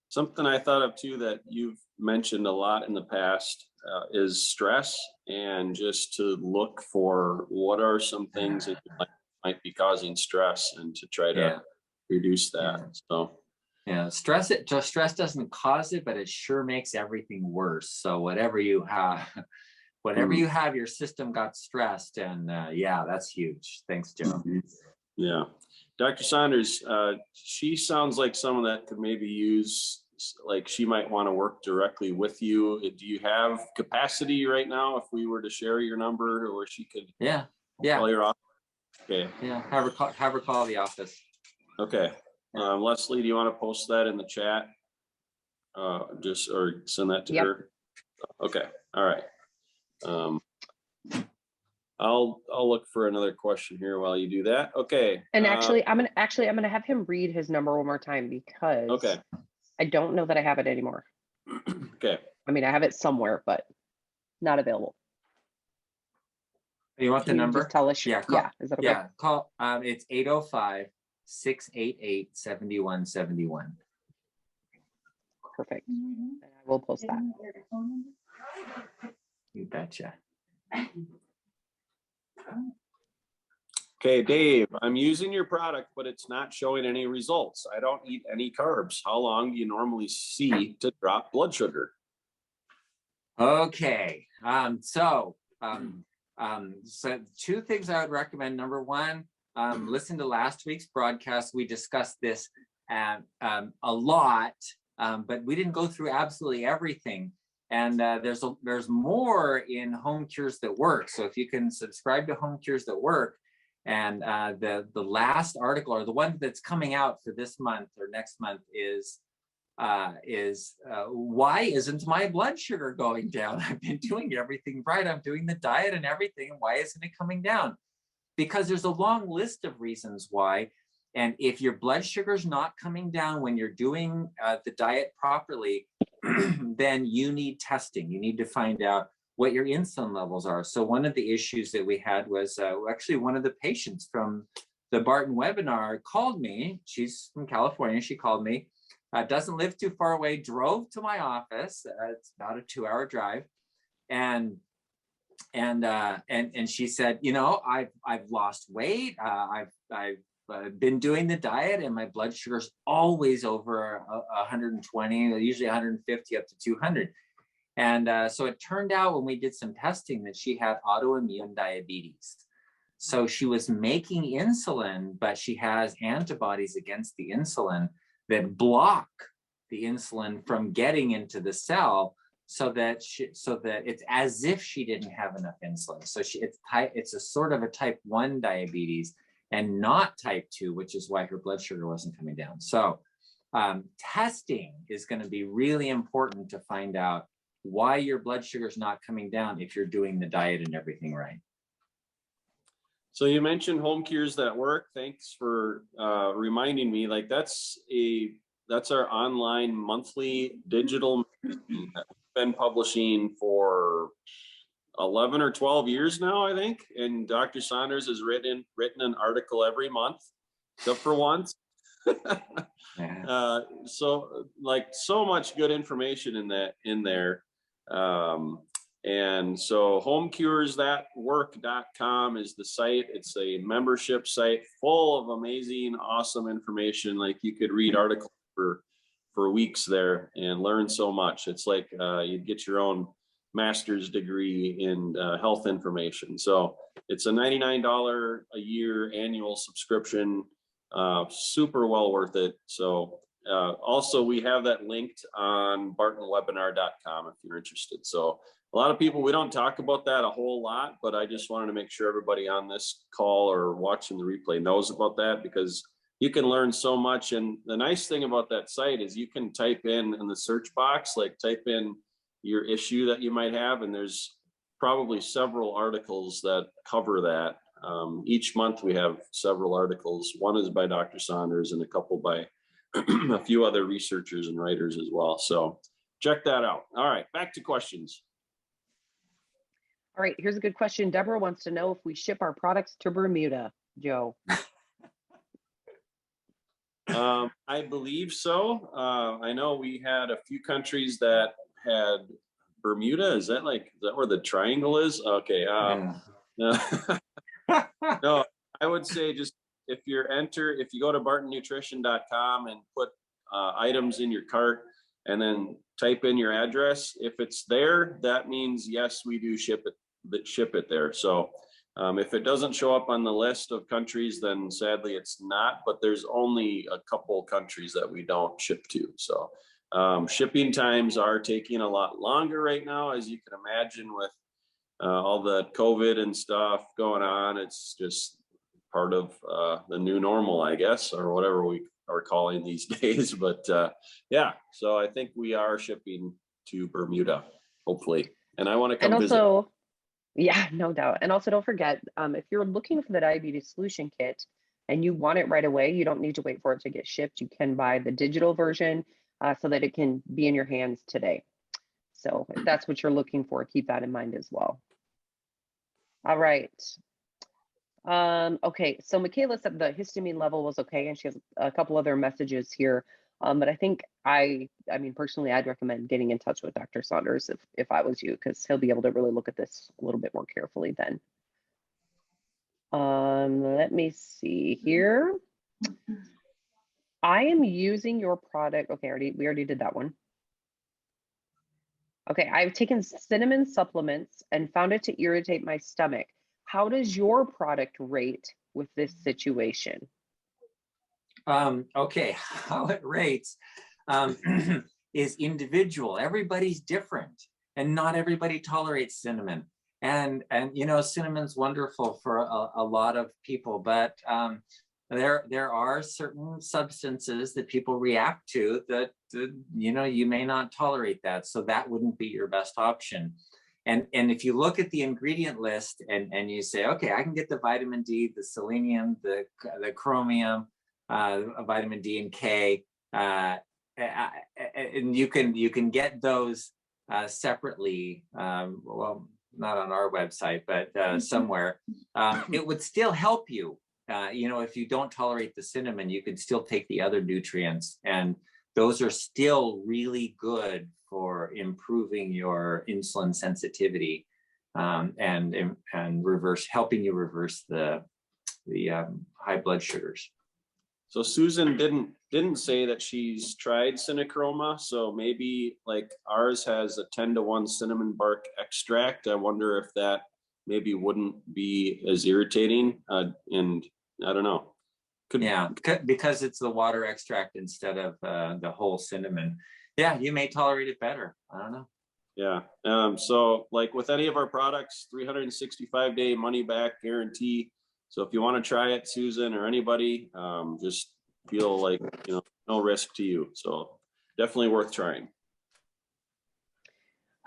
Something I thought of too that you've mentioned a lot in the past is stress, and just to look for what are some things that might be causing stress and to try to reduce that. So yeah, stress doesn't cause it, but it sure makes everything worse. So whatever you have, your system got stressed, and that's huge. Thanks, Joe. Yeah, Dr. Saunders, she sounds like someone that could maybe use, like she might want to work directly with you. Do you have capacity right now if we were to share your number, or she could call your office? Okay. Yeah, have her call the office. Okay. Leslie, do you want to post that in the chat? Or send that to her? Okay. All right. I'll look for another question here while you do that. Okay. And actually, I'm gonna have him read his number one more time, because I don't know that I have it anymore. Okay. I mean, I have it somewhere, but not available. You want the number? Just tell us. Yeah. Is that okay? Yeah. Call. It's 805-688-7171. Perfect. And I will post that. You betcha. Okay, Dave, I'm using your product, but it's not showing any results. I don't eat any carbs. How long do you normally see to drop blood sugar? Okay. So two things I would recommend. Number one, listen to last week's broadcast. We discussed this a lot, but we didn't go through absolutely everything. And there's more in Home Cures That Work. So if you can subscribe to Home Cures That Work, and the last article, or the one that's coming out for this month or next month, is why isn't my blood sugar going down? I've been doing everything right. I'm doing the diet and everything. And why isn't it coming down? Because there's a long list of reasons why. And if your blood sugar is not coming down when you're doing the diet properly, then you need testing. You need to find out what your insulin levels are. So one of the issues that we had was actually one of the patients from the Barton webinar called me. She's from California. She called me doesn't live too far away, drove to my office. It's about a 2-hour drive. And she said, you know, I've lost weight. I've been doing the diet, and my blood sugar's always over 120, usually 150 up to 200. And so it turned out when we did some testing that she had autoimmune diabetes. So she was making insulin, but she has antibodies against the insulin that block the insulin from getting into the cell, so that it's as if she didn't have enough insulin. So it's a sort of a type 1 diabetes and not type 2, which is why her blood sugar wasn't coming down. So testing is going to be really important to find out why your blood sugar is not coming down if you're doing the diet and everything right. So you mentioned home cures that work. Thanks for reminding me. Like that's our online monthly digital magazine that we've been publishing for 11 or 12 years now, I think. And Dr. Saunders has written an article every month, except for once. So like so much good information in there. And so homecuresthatwork.com is the site. It's a membership site full of amazing, awesome information. Like you could read articles for weeks there and learn so much. It's like you'd get your own master's degree in health information. So it's a $99 a year annual subscription, super well worth it. So also we have that linked on bartonwebinar.com if you're interested. So a lot of people, we don't talk about that a whole lot, but I just wanted to make sure everybody on this call or watching the replay knows about that, because you can learn so much. And the nice thing about that site is you can type in the search box, like type in your issue that you might have, and there's probably several articles that cover that. Each month we have several articles. One is by Dr. Saunders and a couple by a few other researchers and writers as well. So check that out. All right, back to questions. All right, here's a good question. Deborah wants to know if we ship our products to Bermuda, Joe. I believe so. I know we had a few countries that had Bermuda. Is that where the triangle is? Okay. No, I would say just if you go to bartonnutrition.com and put items in your cart and then type in your address, if it's there, that means yes, we do ship it there. So if it doesn't show up on the list of countries, then sadly it's not, but there's only a couple countries that we don't ship to. So shipping times are taking a lot longer right now, as you can imagine, with all the COVID and stuff going on. It's just part of the new normal, I guess, or whatever we are calling these days. But yeah, so I think we are shipping to Bermuda, hopefully. And I want to come visit. Yeah, no doubt. And also don't forget, if you're looking for the diabetes solution kit and you want it right away, you don't need to wait for it to get shipped. You can buy the digital version so that it can be in your hands today. So if that's what you're looking for, keep that in mind as well. All right. Okay, so Michaela said the histamine level was okay, and she has a couple other messages here. But I think I mean, personally, I'd recommend getting in touch with Dr. Saunders if I was you, because he'll be able to really look at this a little bit more carefully then. Let me see here. I am using your product. Okay, we already did that one. Okay, I've taken cinnamon supplements and found it to irritate my stomach. How does your product rate with this situation? Okay, how it rates is individual. Everybody's different, and not everybody tolerates cinnamon. And you know, cinnamon's wonderful for a lot of people, but there are certain substances that people react to that you know, you may not tolerate that, so that wouldn't be your best option. And if you look at the ingredient list and you say, okay, I can get the vitamin D, the selenium, the chromium, vitamin D and K, and you can get those separately. Well, not on our website, but somewhere. It would still help you. You know, if you don't tolerate the cinnamon, you could still take the other nutrients, and those are still really good for improving your insulin sensitivity, and helping you reverse the high blood sugars. So Susan didn't say that she's tried Cinnachroma, so maybe like ours has a 10-to-1 cinnamon bark extract. I wonder if that maybe wouldn't be as irritating, and I don't know. Yeah, because it's the water extract instead of the whole cinnamon. Yeah, you may tolerate it better. I don't know. Yeah. So like with any of our products, 365-day money back guarantee. So if you want to try it, Susan or anybody, just feel like, no risk to you. So definitely worth trying.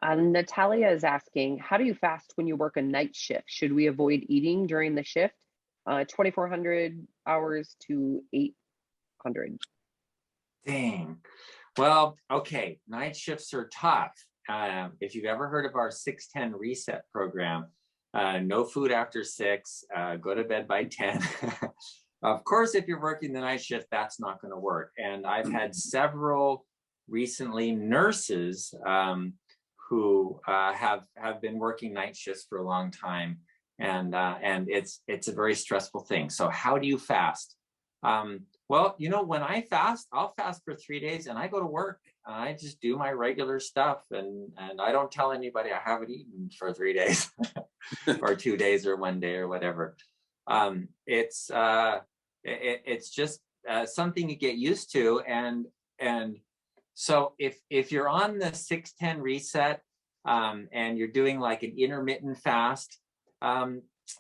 Natalia is asking, how do you fast when you work a night shift? Should we avoid eating during the shift? 2,400 hours to 800. Dang. Well, okay. Night shifts are tough. If you've ever heard of our 6-10 reset program, no food after 6, go to bed by 10. Of course, if you're working the night shift, that's not going to work. And I've had several recently nurses who have been working night shifts for a long time, and it's a very stressful thing. So how do you fast? Well, when I fast, I'll fast for 3 days and I go to work. I just do my regular stuff, and I don't tell anybody I haven't eaten for 3 days or 2 days or 1 day or whatever. It's just something you get used to, and so if you're on the 6-10 reset, and you're doing like an intermittent fast,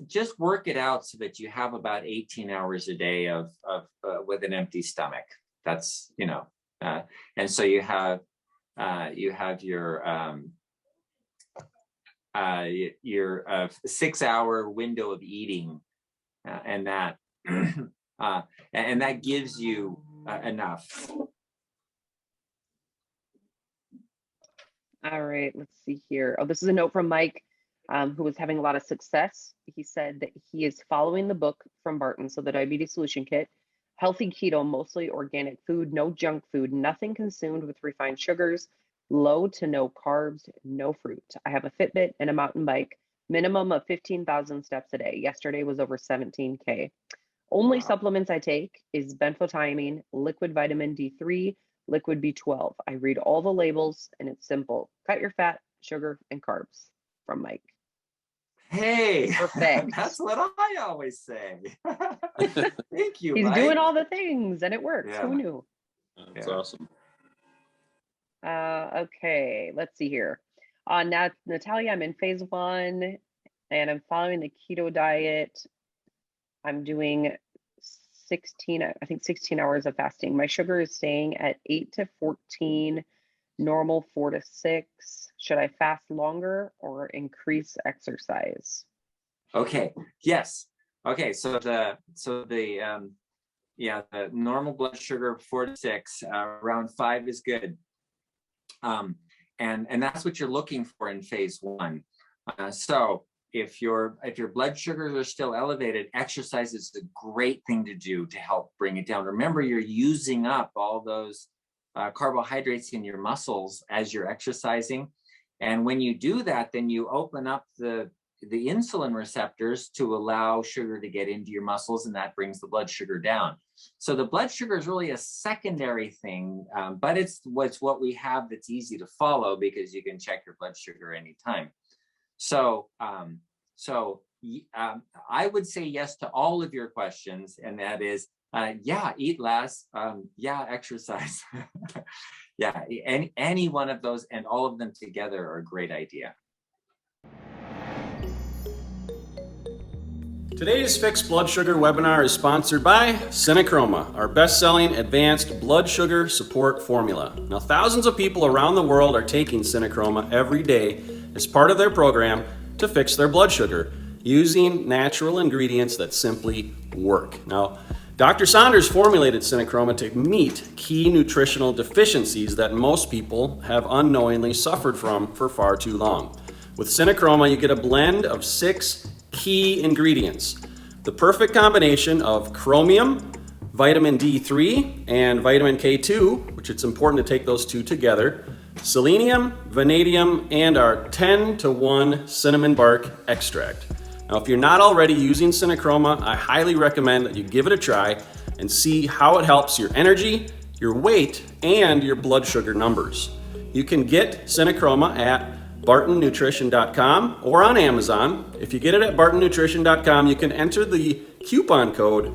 just work it out so that you have about 18 hours a day of with an empty stomach. That's, and so you have your 6-hour window of eating, and that and that gives you enough. All right, let's see here. Oh, this is a note from Mike, who was having a lot of success. He said that he is following the book from Barton, so the Diabetes Solution Kit. Healthy keto, mostly organic food, no junk food, nothing consumed with refined sugars, low to no carbs, no fruit. I have a Fitbit and a mountain bike, minimum of 15,000 steps a day. Yesterday was over 17K. Only supplements I take is benfotiamine, liquid vitamin D3, liquid B12. I read all the labels and it's simple. Cut your fat, sugar, and carbs. From Mike. Hey, perfect. That's what I always say. Thank you. He's Mike. doing all the things and it works. Yeah. Who knew? That's awesome. Okay, let's see here. Now, Natalia, I'm in phase 1 and I'm following the keto diet. I'm doing 16 hours of fasting. My sugar is staying at 8 to 14, normal 4 to 6. Should I fast longer or increase exercise? Okay. Yes. Okay. So the normal blood sugar 4 to 6, around 5 is good. And that's what you're looking for in phase 1. So if your blood sugars are still elevated, exercise is a great thing to do to help bring it down. Remember, you're using up all those carbohydrates in your muscles as you're exercising. And when you do that, then you open up the insulin receptors to allow sugar to get into your muscles, and that brings the blood sugar down. So the blood sugar is really a secondary thing, but it's what we have that's easy to follow because you can check your blood sugar anytime. So I would say yes to all of your questions, and that is, eat less, exercise. Yeah, any one of those and all of them together are a great idea. Today's Fixed Blood Sugar webinar is sponsored by Cinnachroma, our best-selling advanced blood sugar support formula. Now, thousands of people around the world are taking Cinnachroma every day as part of their program to fix their blood sugar using natural ingredients that simply work. Now, Dr. Saunders formulated Cinnachroma to meet key nutritional deficiencies that most people have unknowingly suffered from for far too long. With Cinnachroma, you get a blend of 6 key ingredients. The perfect combination of chromium, vitamin D3 and vitamin K2, which it's important to take those two together, selenium, vanadium, and our 10-to-1 cinnamon bark extract. Now, if you're not already using Synachroma, I highly recommend that you give it a try and see how it helps your energy, your weight, and your blood sugar numbers. You can get Synachroma at bartonnutrition.com or on Amazon. If you get it at bartonnutrition.com, you can enter the coupon code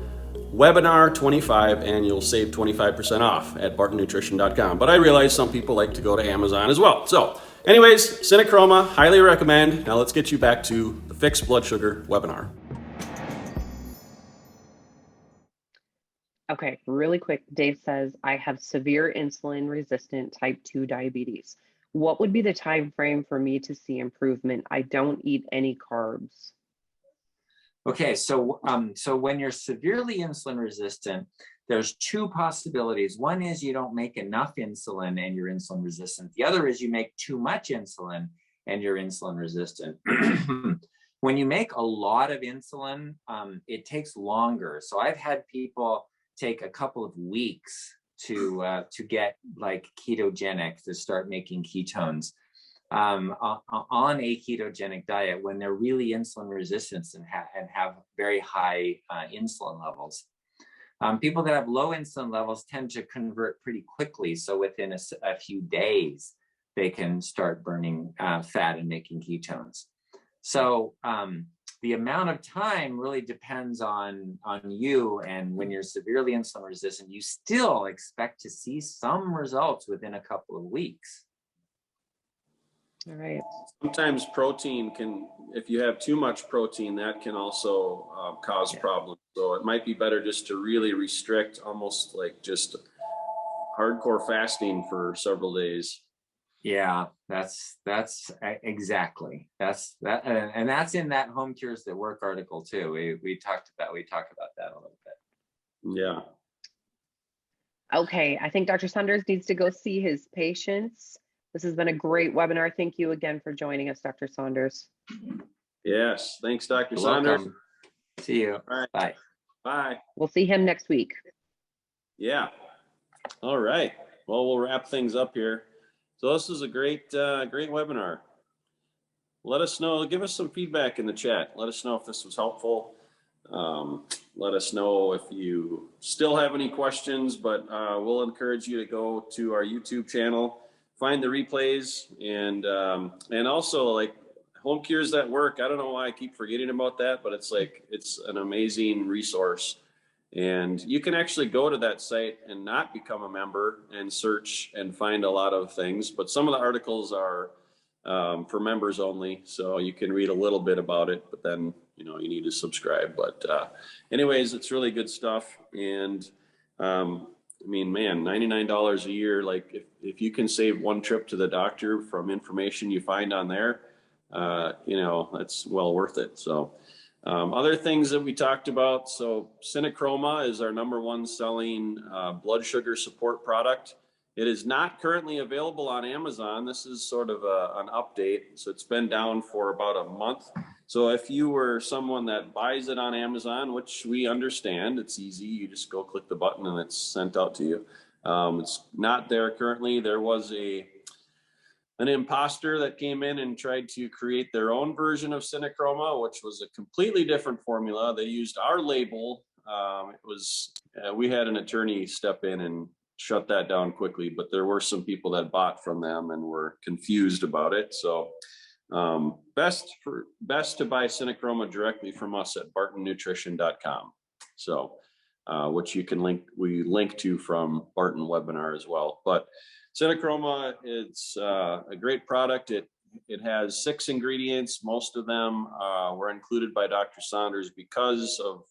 webinar25 and you'll save 25% off at bartonnutrition.com. But I realize some people like to go to Amazon as well. So anyways, Synachroma, highly recommend. Now let's get you back to the Fixed Blood Sugar webinar. Okay, really quick. Dave says, I have severe insulin resistant type 2 diabetes. What would be the time frame for me to see improvement? I don't eat any carbs. Okay, so when you're severely insulin resistant, there's two possibilities. One is you don't make enough insulin and you're insulin resistant. The other is you make too much insulin and you're insulin resistant. When you make a lot of insulin, it takes longer. So I've had people take a couple of weeks to get like ketogenic, to start making ketones on a ketogenic diet when they're really insulin resistant and have very high insulin levels. People that have low insulin levels tend to convert pretty quickly. So within a few days, they can start burning fat and making ketones. So the amount of time really depends on you. And when you're severely insulin resistant, you still expect to see some results within a couple of weeks. All right. Sometimes protein can, if you have too much protein, that can also cause problems. So it might be better just to really restrict, almost like just hardcore fasting for several days. Yeah, that's exactly that, and that's in that Home Cures That Work article too. We talked about that a little bit. Yeah. Okay, I think Dr. Saunders needs to go see his patients. This has been a great webinar. Thank you again for joining us, Dr. Saunders. Yes. Thanks, Dr. You're Saunders. welcome. See you. All right. Bye. Bye. We'll see him next week. Yeah. All right. Well, we'll wrap things up here. So this is a great webinar. Let us know, give us some feedback in the chat. Let us know if this was helpful. Let us know if you still have any questions, but we'll encourage you to go to our YouTube channel, find the replays, and also like Home Cures That Work. I don't know why I keep forgetting about that, but it's an amazing resource. And you can actually go to that site and not become a member and search and find a lot of things. But some of the articles are for members only. So you can read a little bit about it, but then, you need to subscribe. But anyways, it's really good stuff. And I mean, man, $99 a year. Like if you can save one trip to the doctor from information you find on there, that's well worth it. So other things that we talked about. So Synachroma is our #1 selling blood sugar support product. It is not currently available on Amazon. This is sort of an update. So it's been down for about a month. So if you were someone that buys it on Amazon, which we understand, it's easy. You just go click the button and it's sent out to you. It's not there currently. There was an imposter that came in and tried to create their own version of Synachroma, which was a completely different formula. They used our label. We had an attorney step in and shut that down quickly, but there were some people that bought from them and were confused about it. So best to buy Synachroma directly from us at bartonnutrition.com. So which we link to from Barton webinar as well. But Synachroma, it's a great product. It has 6 ingredients. Most of them were included by Dr. Saunders because of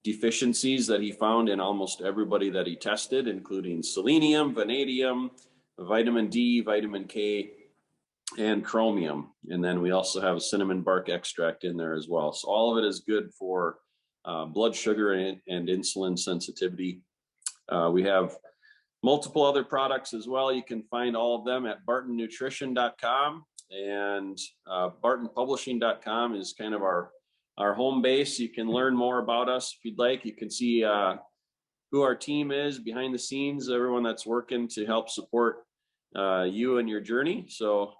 deficiencies that he found in almost everybody that he tested, including selenium, vanadium, vitamin D, vitamin K, and chromium. And then we also have a cinnamon bark extract in there as well. So all of it is good for blood sugar and insulin sensitivity. We have multiple other products as well. You can find all of them at bartonnutrition.com, and bartonpublishing.com is kind of our home base. You can learn more about us if you'd like. You can see who our team is behind the scenes, everyone that's working to help support you and your journey. So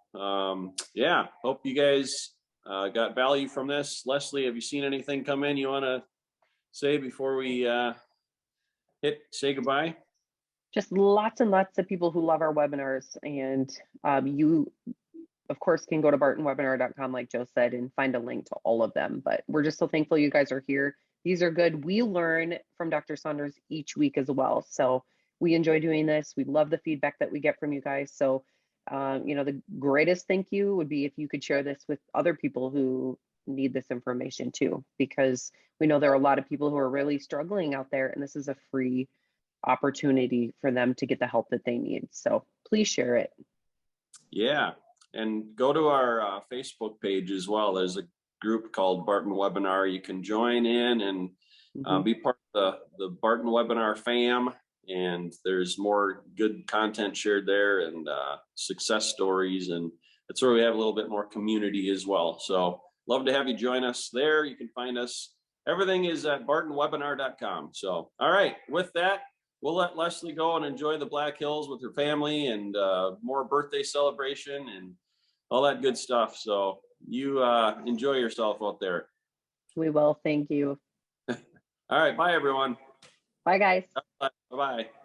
yeah, hope you guys got value from this. Leslie, have you seen anything come in you want to say before we say goodbye? Just lots and lots of people who love our webinars, and you of course can go to bartonwebinar.com like Joe said and find a link to all of them. But we're just so thankful you guys are here. These are good. We learn from Dr. Saunders each week as well. So we enjoy doing this. We love the feedback that we get from you guys. So you know, the greatest thank you would be if you could share this with other people who need this information too, because we know there are a lot of people who are really struggling out there, and this is a free opportunity for them to get the help that they need. So please share it. Yeah, and go to our Facebook page as well. There's a group called Barton Webinar. You can join in and be part of the Barton Webinar fam. And there's more good content shared there, and success stories. And that's where we have a little bit more community as well. So love to have you join us there. You can find us. Everything is at bartonwebinar.com. So, all right, with that, we'll let Leslie go and enjoy the Black Hills with her family, and more birthday celebration and all that good stuff. So you enjoy yourself out there. We will. Thank you. All right. Bye, everyone. Bye, guys. Bye-bye.